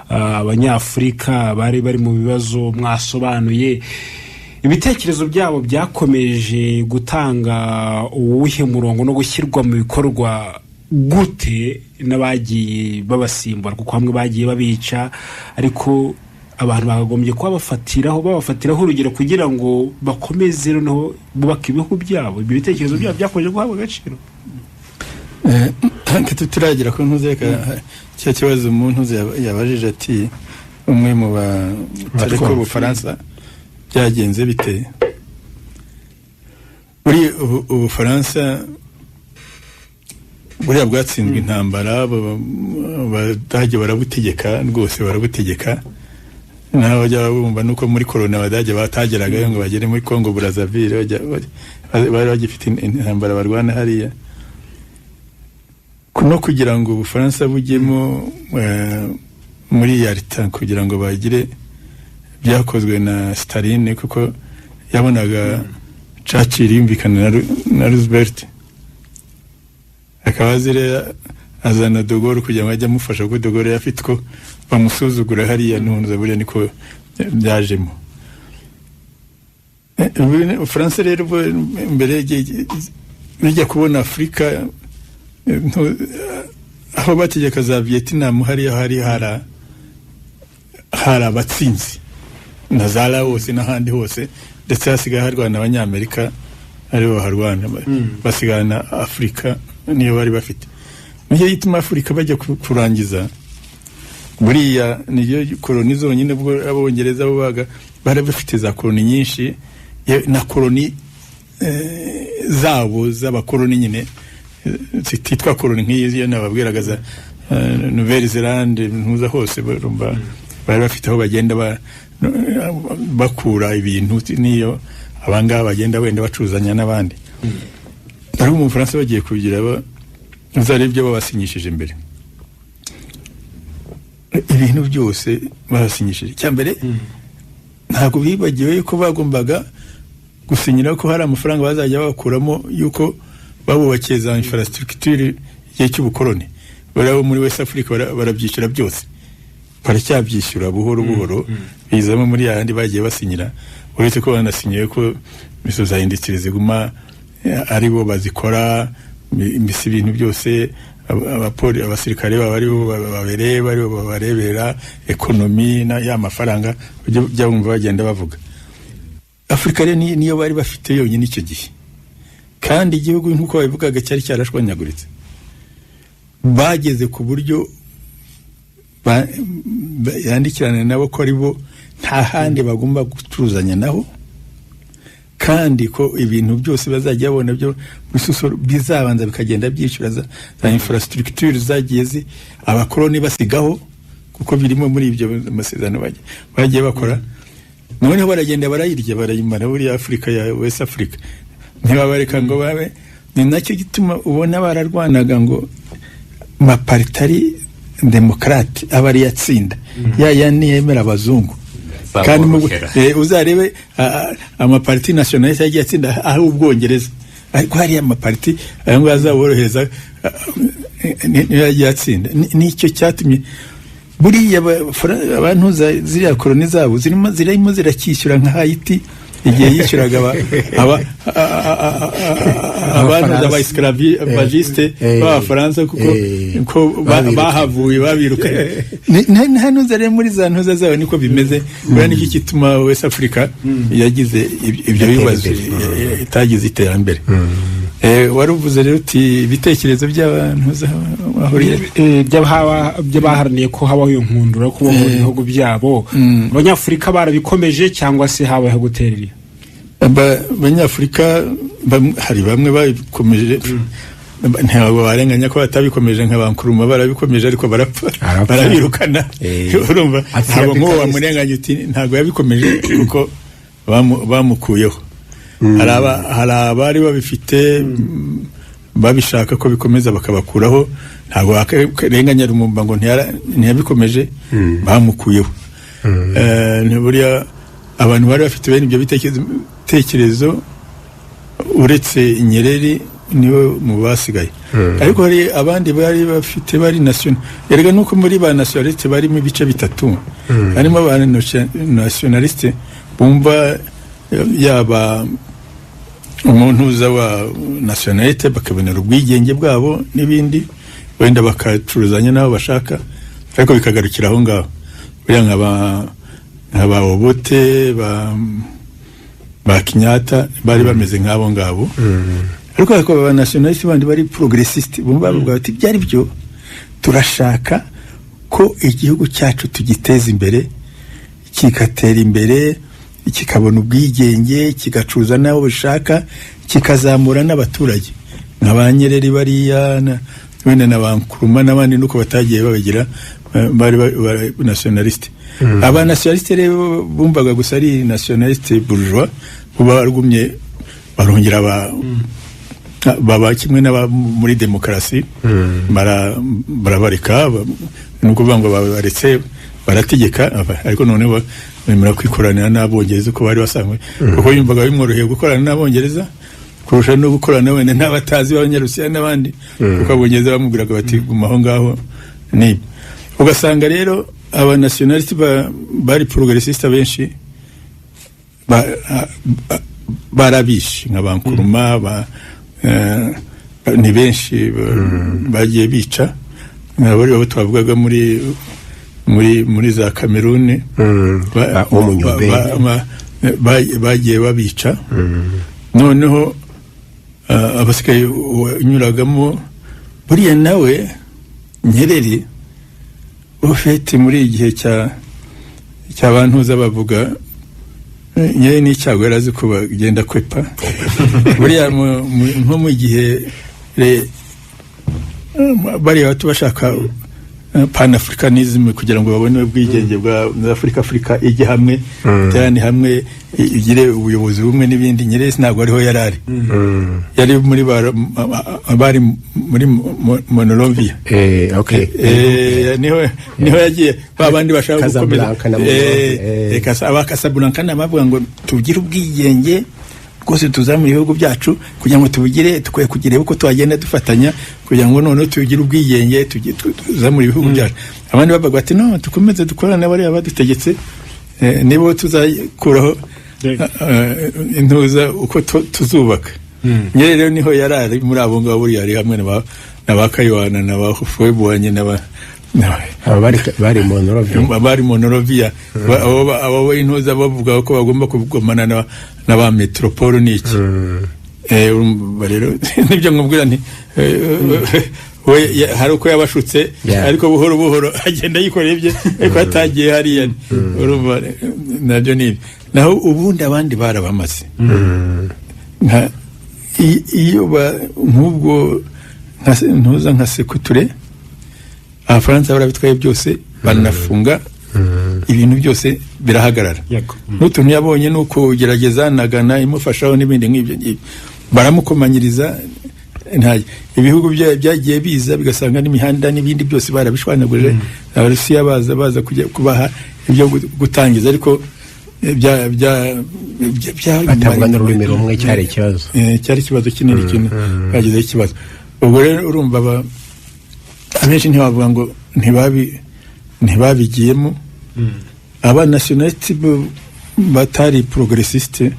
abanyafrika bari mu bibazo mwasobanuye. Ibitekerezo byabo byakomeje gutanga uwuhe murongo no gushyirwa mu bikorwa gute n'abagiye babasimbura, kuko hamwe bagiye babica, ariko abantu bakagombye kuba babafatiraho urugero kugira ngo bakomeze noneho bubaka ibihugu byabo. Ibyo bitekerezo byabo byakomeje guhabwa agaciro. Turagira ko ntuzeka cya kibazo umuntu yabajije ati umwe mu bareko Ubufaransa byagenze bite. Ubufaransa buriya bwatsinzwe intambara, Abadage barabutegeka rwose, barabutegeka. Naho bajya bumva nuko muri korona Abadage batageraga ngo bagere muri Congo Brazzaville, bari bagifite intambara barwana hariya. No kugira ngo Ubufaransa bujyemo muri Yalta kugira ngo bagire byakozwe na Stalin, kuko yabonaga Churchill yumvikana na Roosevelt, akaba azana De Gaulle kugira ngo ajye amufasha, kuko De Gaulle yafite ko bamusuzugura hariya n'ubundi buriya niko byajemo. Ubufaransa rero mbere bijya kubona Afrika aho bategeka za Vietnam hariya hari abatsinzi na za Laos n'ahandi hose, ndetse hasigaye harwana Abanyamerika aribo baharwana, basigana Afrika niyo bari bafite. Niyo yituma Afrika bajya kurangiza buriya niyo koloni zonyine, bwo Abongereza bo bari bafite za koloni nyinshi na koloni zabo z'abakoloni nyine zititwa koloni nk'iyo nababwiraga za Nouvelle-Zélande ntuza hose bari bafite aho bagenda bakura ibintu, niyo abangaba bagenda wenda bacuzanya n'abandi. Ariko mu Bufaransa bagiye kugira uzarebye babasinyishije imbere ibintu byose barasinyishije. Cyambere ntabwo bibagiwe ko bagombaga gusinyira ko hari amafaranga bazajya bakuramo yuko babubakiye za infrastructure igihe cy'ubukoloni. Barabo muri West Africa barabyishyura byose, baracyabyishyura buhoro buhoro, bizamo muri yandi bagiye basinyira uretse ko banasinyiye ko imisozi za industrie ziguma ari bo bazikora mbese ibintu byose abasirikare bari babarebera ekonomi ya mafaranga byabumva bagenda bavuga. Afrika rero niyo bari bafite yonyine icyo gihe, kandi igihugu nk'uko babivugaga cyari cyarashwanyaguritse. Bageze ku buryo yandikirana nabo ko ari bo nta handi bagomba gucuruzanya naho, kandi ko ibintu byose bazajya babona byo bisusoro bizabanza bikagenda byishyura za infrastructure zagiye abakoloni basigaho, kuko birimo muri ibyo amasezerano bagiye bakora. Noneho baragenda barayirya barayimara muri Afrika ya West Africa, ntibabareka ngo babe. Ni nacyo gituma ubona bararwanaga ngo maparitari demokrate abari yatsinda ya niyemera abazungu. Kandi uzarebe amaparti nationaliste yagiye atsinda aho Ubwongereza, ariko hari amaparti ayo azaborohereza niyo yagiye atsinda. Nicyo cyatumye buriya abantu ziriya koloni zabo zirimo zirakishyura nka Haiti igihe yishyuraga abantu b'abaesclavagiste b'Abafaransa kuko bahavuye babiruka. Hano zari muri za ntuza zabo niko bimeze. Buriya niki kituma West Africa yagize ibyo bibazo, itagize iterambere. Waruvuze rero uti ibitekerezo by'abantu by'abaharaniye ko habaho inkundura kuba mu bihugu byabo, Abanyafurika barabikomeje cyangwa se habaho guterera? Abanyafurika hari bamwe babikomeje, ntabwo barenganya ko batabikomeje nka Bankuruma barabikomeje, ariko barapfa barabirukana. Urumva ntabwo nk'uwo wamurenganya uti ntabwo yabikomeje kuko bamukuyeho. Hari abari babifite babishaka ko bikomeza bakabakuraho, ntabwo bakarenganya Lumumba ngo ntiyabikomeje, bamukuyeho. Buriya abantu bari bafite bene ibyo bitekerezo uretse Nyerere niwe mu basigaye, ariko hari abandi bari bafite bari national. Erega nuko muri ba nationaliste bari mu bice bitatu, harimo ba nationaliste bumva yaba umuntu uza wa nationalite bakabonera ubwigenge bwabo n'ibindi, wenda bakacuruzanya nabo bashaka, ariko bikagarukira aho ngaho. Buriya nk'aba Obote ba Kenyatta bari bameze nk'abo ngabo, ariko aba nationaliste bandi bari progressiste bumva bavuga bati byari byo turashaka ko igihugu cyacu tugiteza imbere, kigatera imbere, kikabona ubwigenge, kigacuza nabo bishaka, kikazamura n'abaturage nka ba Nyerere bariya wenda na Bankuruma n'abandi, nuko batagiye babagira bari nationaliste. Aba nationaliste rero bumvaga gusa ari nationaliste bourgeois, baragumye barongera baba kimwe n'aba muri demokarasi, barabareka nuko banga baretse barategeka, ariko noneho bemera kwikoranira n'Abongereza uko bari basanzwe, kuko yumvaga bimworoheye gukorana n'Abongereza kurusha no gukorana wenda n'abatazi b'Abanyarusiya n'abandi, kuko Abongereza bamubwiraga bati guma aho ngaho. Ni ugasanga rero aba nationaliste bari progressiste benshi barabishe nka Bankuruma ni benshi bagiye bica, bari babo twavugaga muri za Cameroon bagiye babica. Noneho abasigaye unyuragamo buriya nawe Nyerere ufite muri igihe cy'abantuza bavuga Nyerere n'icyago yarazi ko bagenda kwepa. Buriya nko mu gihe bari batu bashaka pan-africanism kugira ngo babone ubwigenge bwa Afrika ijye hamwe, cyane hamwe igire ubuyobozi bumwe n'ibindi. Nyerere ntabwo ariho yarari, yari muri bari muri Monrovia. Niho yagiye babandi bashaka gukomeza Casablanca n'abavuga ngo tugire ubwigenge rwose tuzamura ibihugu byacu kugira ngo tubugire, tukwiye kugira uko twagenda dufatanya kugira ngo none tugire ubwigenge tuzamura ibihugu byacu. Abandi bavuga bati no tukomeze dukorana n'abari badutegetse, nibo tuzakuraho intuza uko tuzubaka nyere rero niho yarari muri abo ngabo buri yari hamwe na bakaywana na bafuebwanye bari Monrovia abo intuza bavuga ko bagomba kugomana na ba metropole niki rero nibyo ngubwira nti we hari uko yabashutse ariko buhoro buhoro agenda yikoreye bye ariko atagiye hariya urumva nabyo ni naho ubundi abandi barabamaze iyo nk'ubwo ntuza nka sekuture abafaransa barabitwaye byose baranafunga ibintu byose birahagarara n'utuntu yabonye nuko ugerageza nagana imufashaho n'ibindi nk'ibyo baramukomanyiriza ibihugu byagiye biza bigasanga n'imihanda n'ibindi byose barabishwanaguje abarusiya baza kujya kubaha ibyo gutangiza ariko batangwa n'ururimi rumwe cyari ikibazo kinini kintu bagizeho ikibazo ubwo rero urumva abenshi ntibavuga ngo ntibabigiyemo aba nationaliste batari progressiste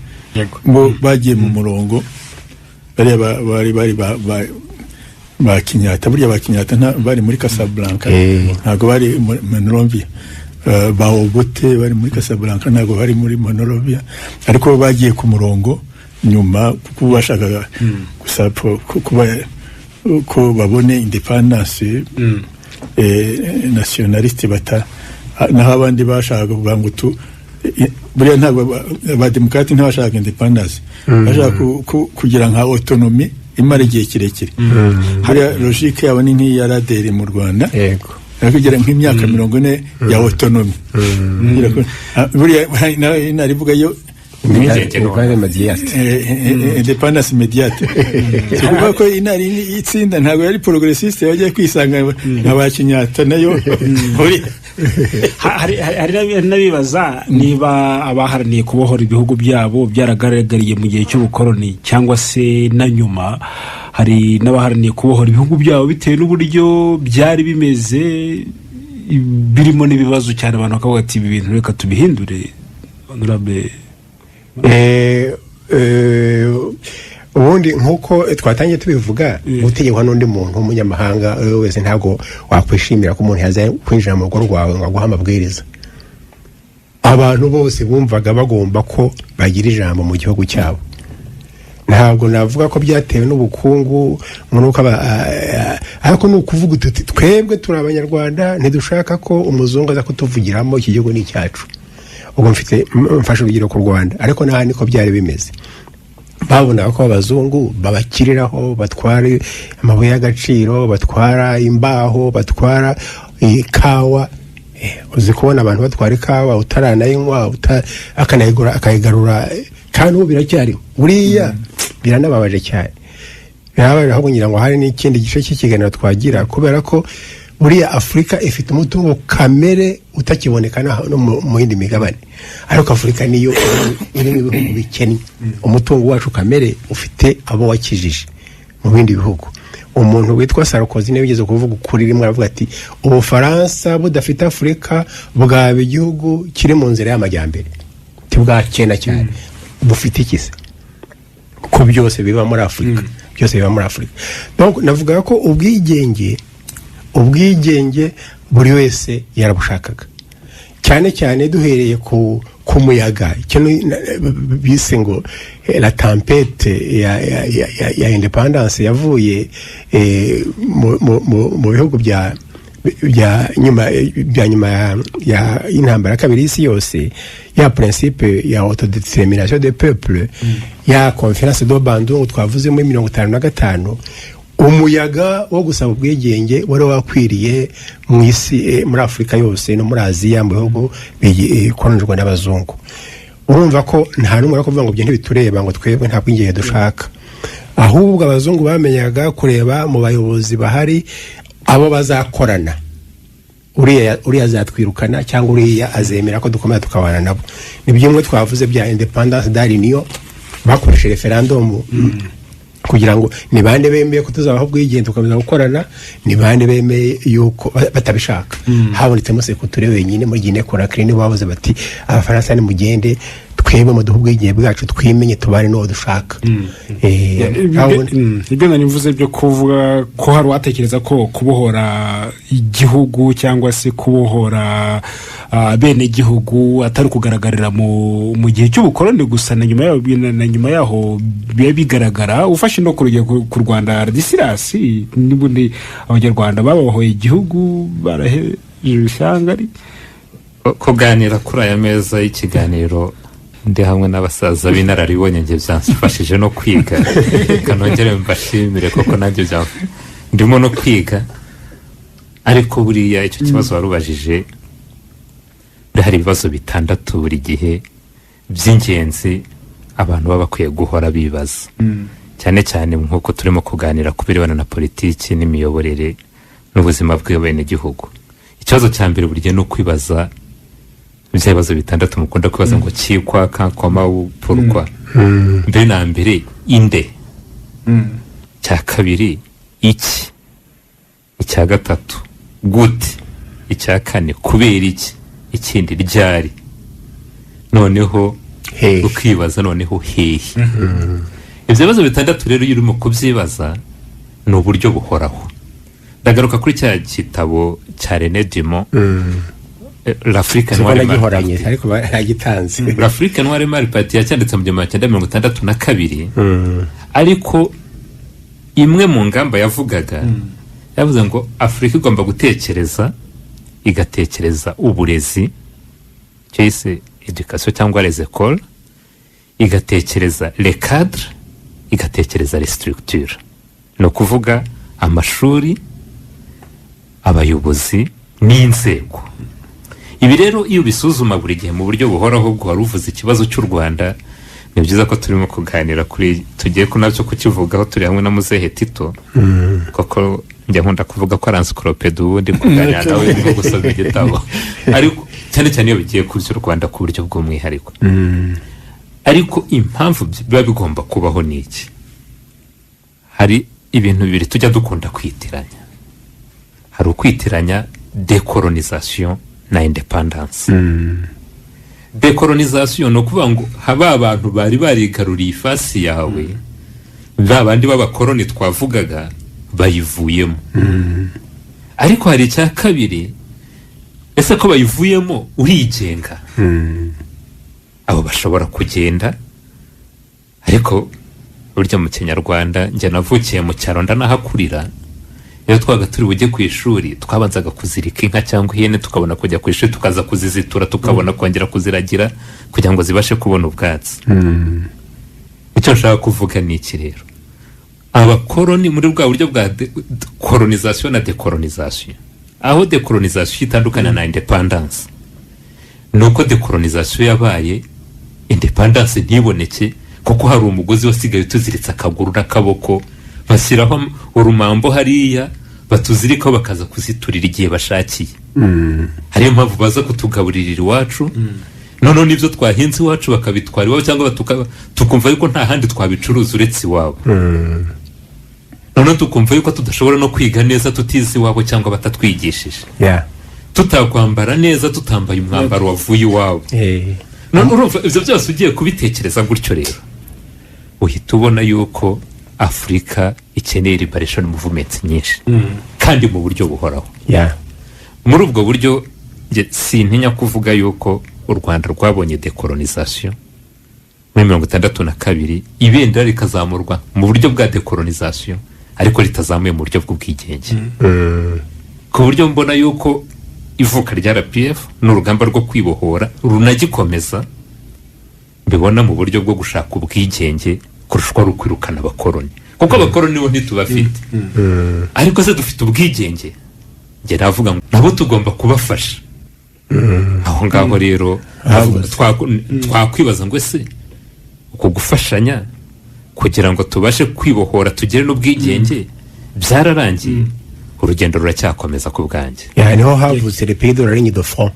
bo bagiye mu murongo bari ba Kenyatta burya ba Kenyatta bari muri Casablanca ntago bari Monrovia ba Obote bari muri Casablanca ntago bari muri Monrovia ariko bagiye ku murongo nyuma kuko bashakaga gusaba ko babone independence nationaliste naho abandi bashaka kuvuga ngo buriya ntabwo ba demokrati ntibashaka independence bashaka kugira nka autonomy imara igihe kirekire buriya logique yabo ni nk'iya radere mu Rwanda kugira nk'imyaka 40 ya autonomy buriya narivuga yo independence immédiate kuko ko inari itsinda ntabwo yari progressiste yagiye kwisanga nk'aba Kenyatta nayo hari nabibaza niba abaharaniye kubohora ibihugu byabo byaragaragariye mu gihe cy'ubukoroni cyangwa se na nyuma hari n'abaharaniye kubohora ibihugu byabo bitewe n'uburyo byari bimeze birimo n'ibibazo cyane abantu bakavuga ati ibi bintu reka tubihindure honorable ubundi nk'uko twatangiye tubivuga gutegekwa n'undi muntu w'umunyamahanga wese ntabwo wakwishimira ko umuntu yaza kwinjira mu rugo rwawe ngo aguhe amabwiriza abantu bose bumvaga bagomba ko bagira ijambo mu gihugu cyabo ntabwo navuga ko byatewe n'ubukungu ariko ni ukuvuga uti twebwe turi abanyarwanda ntidushaka ko umuzungu aza kutuvugiramo iki gihugu ni icyacu ubwo mfashe urugero ku Rwanda ariko n'ahandi niko byari bimeze babonaga ko abazungu babakiriraho batwara amabuye y'agaciro batwara imbaho batwara ikawa uzi kubona abantu batwara ikawa utaranayinywa akayigarura kandi ubu biracyari buriya biranababaje cyane birababaje aho kugira ngo hari n'ikindi gice cy'ikiganiro twagira kubera ko buriya Afurika ifite umutungo kamere utakiboneka no mu yindi migabane ariko Afurika niyo iri mu bihugu bikennye umutungo wacu kamere ufite abo wakijije mu bindi bihugu umuntu witwa Sarkozy niwe yigeze kuvuga ukuri rimwe aravuga ati Ubufaransa budafite Afurika bwaba igihugu kiri mu nzira y'amajyambere tibwakena cyane bufite ikise ko byose biba muri Afurika donc navuga ko ubwigenge buri wese yarabushakaga cyane cyane duhereye ku muyaga bise ngo la tempête ya independence yavuye mu bihugu bya nyuma y'intambara kabiri y'isi yose ya principe ya autodétermination des peuples ya conférence de Bandung twavuze muri 1955 umuyaga wo gusaba ubwigenge wari wakwiriye mu isi muri Afurika yose no muri Aziya mu bihugu bikolonijwe n'abazungu urumva ko nta numwe kuvuga ngo byo ntibitureba ngo twebwe nta bwigenge dushaka ahubwo abazungu bamenyaga kureba mu bayobozi bahari abo bazakorana uriya azatwirukana cyangwa uriya azemera ko dukomeza tukabana nabo nibyo mwe twavuze bya independence d'Union bakoresha referendum kugira ngo ni bande bemeye ko tuzabaho bwigenge tukomeza gukorana ni bande bemeye yuko batabishaka habonetsemo sekuture wenyine muri Guinée Conakry ni bavuze bati abafaransa ni mugende twebwe mu duhugu igihe bwacu twimenye tubane n'uwo dushaka. Ibyo nanivuze byo kuvuga ko hari watekereza ko kubohora igihugu cyangwa se kubohora bene igihugu atari kugaragarira mu gihe cy'ubukoloni gusa, na nyuma yaho biba bigaragara. Ufashe no ku Rwanda Radisirasi n'ubundi abanyarwanda babohoye igihugu baraheje ishyanga ari kuganira kuri aya meza y'ikiganiro ndi hamwe n'abasaza b'inararibonye njye byamfashije no kwiga, kanongere mbashimire koko nanjye ndimo no kwiga. Ariko buriya icyo kibazo warubajije, hari ibibazo bitandatu buri gihe by'ingenzi abantu baba bakwiye guhora bibaza, cyane cyane nk'uko turimo kuganira ku birebana na politiki n'imiyoborere n'ubuzima bw'abenegihugu. Ikibazo cya mbere buri gihe ni ukwibaza ibyo bibazo bitandatu mukunda kwibaza ngo kikwa kankoma upurwa. Mbere na mbere inde, cya kabiri iki, icya gatatu gute, icya kane kubera iki, ikindi ryari, noneho ukibaza noneho hehe. Ibyo bibazo bitandatu rero iyo urimo kubyibaza ni uburyo buhoraho. Ndagaruka kuri cya gitabo cya René Dumont, l'Afrique noire maripati, ariko baragitanze. L'Afrique noire maripati yacyanditse mu 1962, ariko imwe mu ngamba yavugaga yavuze ngo Afrika igomba gutekereza, igatekereza uburezi cyese education cyangwa les écoles, igatekereza les cadres, igatekereza les structures. No kuvuga amashuri, abayobozi n'inzego. Ibi rero iyo bisuzuma buri gihe mu buryo buhoraho bwo waruvuze ikibazo cy'u Rwanda, ni byiza ko turimo kuganira kuri tugiye kunavyo kukivugaho turi hamwe na Muzehe Tito, koko njya nkunda kuvuga ko encyclopédie ubundi kuganira nawe no gusoma igitabo, ariko cyane cyane iyo bigiye ku by'u Rwanda ku buryo bw'umwihariko. Ariko impamvu biba bigomba kubaho niki, hari ibintu bibiri tujya dukunda kwitiranya. Hari ukwitiranya décolonisation na independence. Décolonisation no kuvuga ngo haba abantu bari barigaruriye ifasi yawe, babandi b'abakoloni twavugaga bayivuyemo. Ariko hari icya kabiri, ese ko bayivuyemo urigenga. Abo bashobora kugenda, ariko burya mu Kinyarwanda njye navukiye mu cyaro ndanahakurira. Iyo twaga turi bujye ku ishuri twabanzaga kuzirika inka cyangwa ihene, tukabona kujya ku ishuri tukaza kuzizitura, tukabona kongera kuziragira kugira ngo zibashe kubona ubwatsi. Icyo nshaka kuvuga ni iki rero, abakoloni muri bwa buryo bwa colonisation na décolonisation, aho décolonisation itandukana na independence nuko décolonisation yabaye, independence ntiboneke kuko hari umugozi wasigaye tuziritse akaguru n'akaboko, bashyiraho urumambo hariya batuzirikaho bakaza kuziturira igihe bashakiye. Hariyo mpamvu baza kutugaburirira iwacu, noneho n'ibyo twahinze iwacu bakabitwara iwabo, cyangwa tukumva yuko nta handi twabicuruza uretse iwabo. Noneho tukumva yuko tudashobora no kwiga neza tutize iwabo cyangwa batatwigishije. Tutakwambara neza tutambaye umwambaro wavuye iwabo. Noneho urumva ibyo byose ugiye kubitekereza gutyo rero, uhita ubona yuko Afrika ikeneye liberation movement nyinshi, kandi mu buryo buhoraho. Muri ubwo buryo sintinya kuvuga yuko u Rwanda rwabonye décolonisation muri 1962, ibendera rikazamurwa mu buryo bwa décolonisation, ariko ritazamuye mu buryo bw'ubwigenge. Ku buryo mbona yuko ivuka rya RPF n'urugamba rwo kwibohora runagikomeza, mbibona mu buryo bwo gushaka ubwigenge kurushwa rukwirukana abakoloni, kuko abakoloni bo ntitubafite. Ariko se dufite ubwigenge, njye navuga ngo nabo tugomba kubafasha. Aho ngaho rero twakwibaza ngo ese uko gufashanya kugira ngo tubashe kwibohora tugere n'ubwigenge byararangiye, urugendo ruracyakomeza ku bwanjye. Niho havutse le pays de la ligne de front,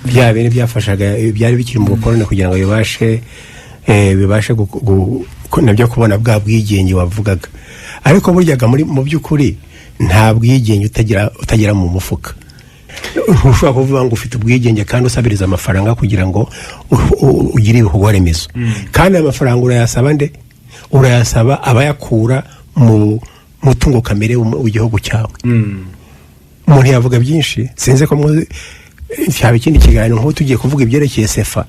bya bene byafashaga byari bikiri mu bukoloni kugira ngo bibashe nabyo kubona bwa bwigenge wavugaga. Ariko buryaga mu by'ukuri nta bwigenge utagera mu mufuka. ntushobora kuvuga ngo ufite ubwigenge kandi usabiriza amafaranga kugira ngo ugire ibikorwa remezo kandi amafaranga urayasaba nde urayasaba abayakura mu mutungo kamere w'igihugu cyawe umuntu yavuga byinshi sinze ko cyaba ikindi kiganiro nk'uko tugiye kuvuga ibyerekeye sefa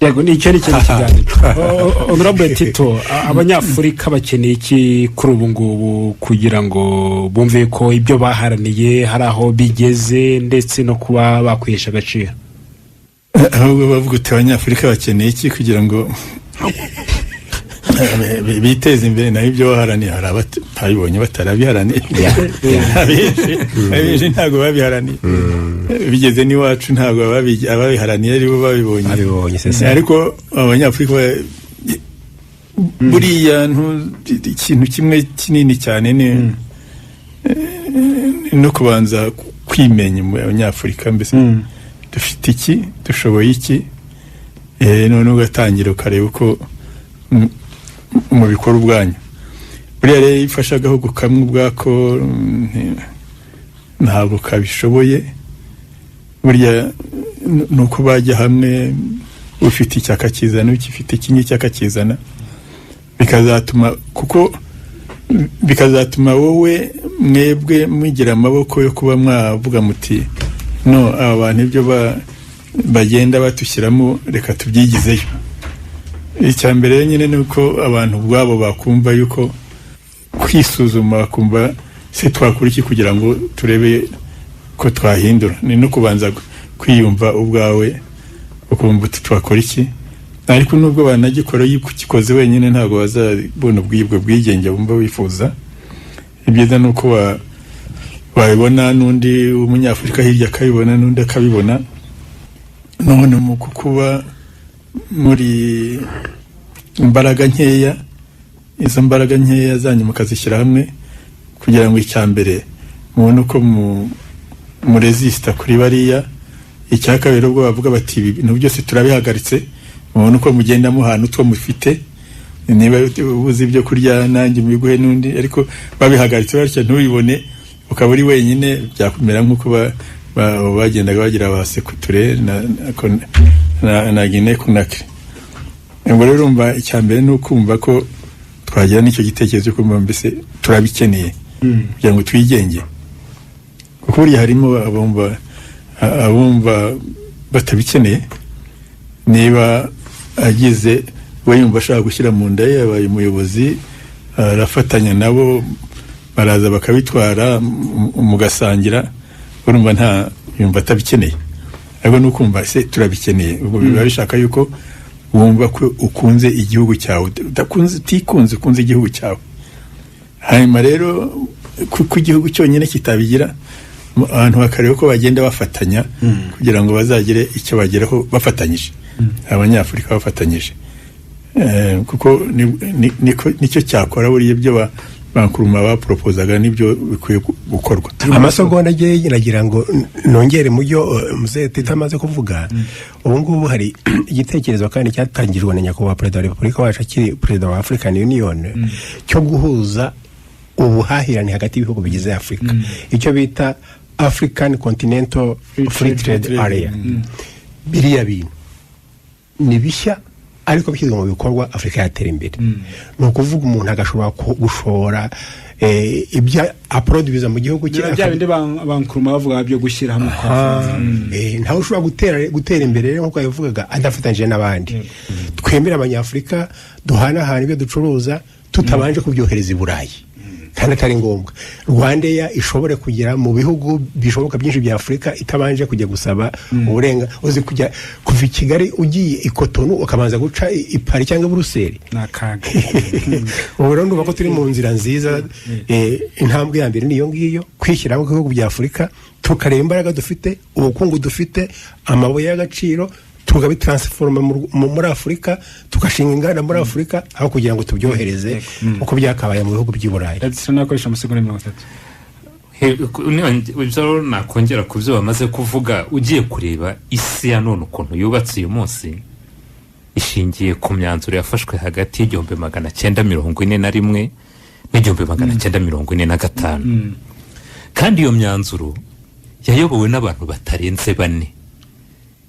yego ni icyo kiganiro honorable Tito abanyafurika bakeneye iki kuri ubu ngubu kugira ngo bumve ko ibyo baharaniye hari aho bigeze ndetse no kuba bakwihesha agaciro ahubwo bavuga uti abanyafurika bakeneye iki kugira ngo biteze imbere naho ibyo baharaniye hari abatabibonye batarabiharaniye abenshi ntabwo babiharaniye bigeze n'iwacu ntabwo ababiharaniye aribo babibonye ariko abanyafurika buriya ikintu kimwe kinini cyane no kubanza kwimenya mu abanyafurika mbese dufite iki dushoboye iki none ugatangira ukareba uko mu bikora ubwanyu buriya rero ifasha agahugu kamwe ubwako ntabwo kabishoboye buriya ni uko bajya hamwe ufite icyaka kizana ufite ikindi cyaka kizana bikazatuma wowe mwebwe mwigira amaboko yo kuba mwavuga muti no aba bantu ibyo bagenda batushyiramo reka tubyigizeyo icya mbere nyine ni uko abantu ubwabo bakumva yuko kwisuzuma bakumva se twakora iki kugira ngo turebe ko twahindura ni no kubanza kwiyumva ubwawe ukumva uti twakora iki ariko nubwo banagikora yikikoze wenyine ntabwo bazabona ubwibwe bwigenge bumva wifuza ibyiza ni uko wabibona n'undi umunyafurika hirya akabibona n'undi akabibona none mu kuba muri imbaraga nkeya izo mbaraga nkeya zanyu mukazishyira hamwe kugira ngo icya mbere mubone uko muresista kuri bariya icya kabiri ubwo bavuga bati ibi bintu byose turabihagaritse mubone uko mugenda muhana utwo mufite niba ubuze ibyo kurya nanjye mubiguhe n'undi ariko babihagaritse batya ntubibone ukaba uri wenyine byakumera nk'uko bagendaga bagira abasekuture na Guinée Conakry ngo rero urumva icya mbere ni ukumva ko twagira n'icyo gitekerezo ko mbese turabikeneye kugira ngo twigenge kuko buriya harimo abumva batabikeneye niba agize we yumva ashaka gushyira mu nda ye abaye umuyobozi arafatanya nabo baraza bakabitwara mugasangira urumva nta yumva atabikeneye ariko nukumva se turabikeneye ubwo biba bishaka yuko wumva ko ukunze igihugu cyawe ukunze igihugu cyawe hanyuma rero ku gihugu cyonyine kitabigira abantu bakareba ko bagenda bafatanya kugira ngo bazagire icyo bageraho bafatanyije abanyafurika bafatanyije kuko nicyo cyakora buriya ibyo bankuruma baporopozaga nibyo bikwiye gukorwa amasegonda agiye nagira ngo nongere mu byo Mzee Tito amaze kuvuga ubu ngubu hari igitekerezo kandi cyatangijwe na nyakubahwa perezida wa repubulika wacu akiri perezida wa African Union cyo guhuza ubuhahirane hagati y'ibihugu bigize Afurika icyo bita African Continental Free Trade Area biriya bintu ni bishya ariko bishyizwe mu bikorwa Afurika yatera imbere ni ukuvuga umuntu agashobora gushora ibya aproduce mu gihugu cye bya bindi bankuruma bavuga byo gushyira hamwe ntawe ushobora gutera imbere rero nk'uko yavugaga adafatanyije n'abandi twemera abanyafurika duhanahana ibyo ducuruza tutabanje kubyohereza i Burayi kandi atari ngombwa Rwandeya ishobore kugera mu bihugu bishoboka byinshi bya Afurika itabanje kujya gusaba uburenga uzi kujya kuva i Kigali ugiye i Cotonou ukabanza guca i Paris cyangwa Bruxelles nakaga ubu rero ndumva ko turi mu nzira nziza intambwe ya mbere niyo ngiyo kwishyira mu bihugu bya Afurika tukareba imbaraga dufite ubukungu dufite amabuye y'agaciro tukabitransforma muri Afurika tugashinga inganda muri Afurika aho kugira ngo tubyohereze uko byakabaye mu bihugu by'i Burayi. Nakoresha amasegonda 30 ibyo nakongera ku byo bamaze kuvuga ugiye kureba isi ya none ukuntu yubatse uyu munsi ishingiye ku myanzuro yafashwe hagati y'1941 n'1945 kandi iyo myanzuro yayobowe n'abantu batarenze 4.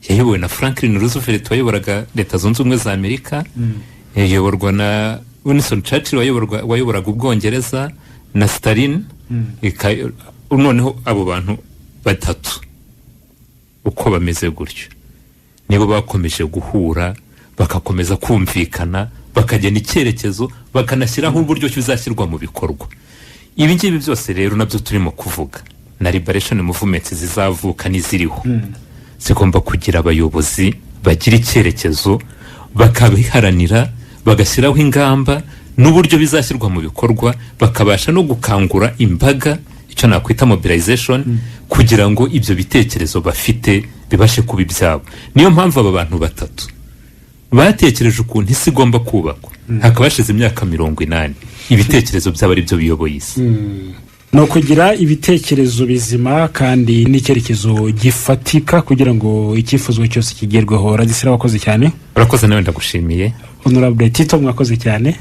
yayobowe na Franklin Roosevelt wayoboraga Leta Zunze Ubumwe za Amerika, yayoborwa na Winston Churchill wayoboraga Ubwongereza, na Stalin. Noneho abo bantu batatu uko bameze gutyo nibo bakomeje guhura, bakakomeza kumvikana, bakagena icyerekezo, bakanashyiraho uburyo bizashyirwa mu bikorwa. Ibi ngibi byose rero nabyo turimo kuvuga na liberation movement zizavuka n'iziriho, zigomba kugira abayobozi bagira icyerekezo, bakabiharanira, bagashyiraho ingamba n'uburyo bizashyirwa mu bikorwa, bakabasha no gukangura imbaga, icyo nakwita mobilization, kugira ngo ibyo bitekerezo bafite bibashe kuba ibyabo. Niyo mpamvu aba bantu batatu batekereje ukuntu isi igomba kubakwa, hakabashize imyaka 80 ibitekerezo byabo ari byo biyoboye isi. No kugira ibitekerezo bizima kandi n'icyerekezo gifatika kugira ngo icyifuzo cyose kigerweho. Radisira wakoze cyane. Urakoze nawe ndagushimiye. Honorable Tito mwakoze cyane.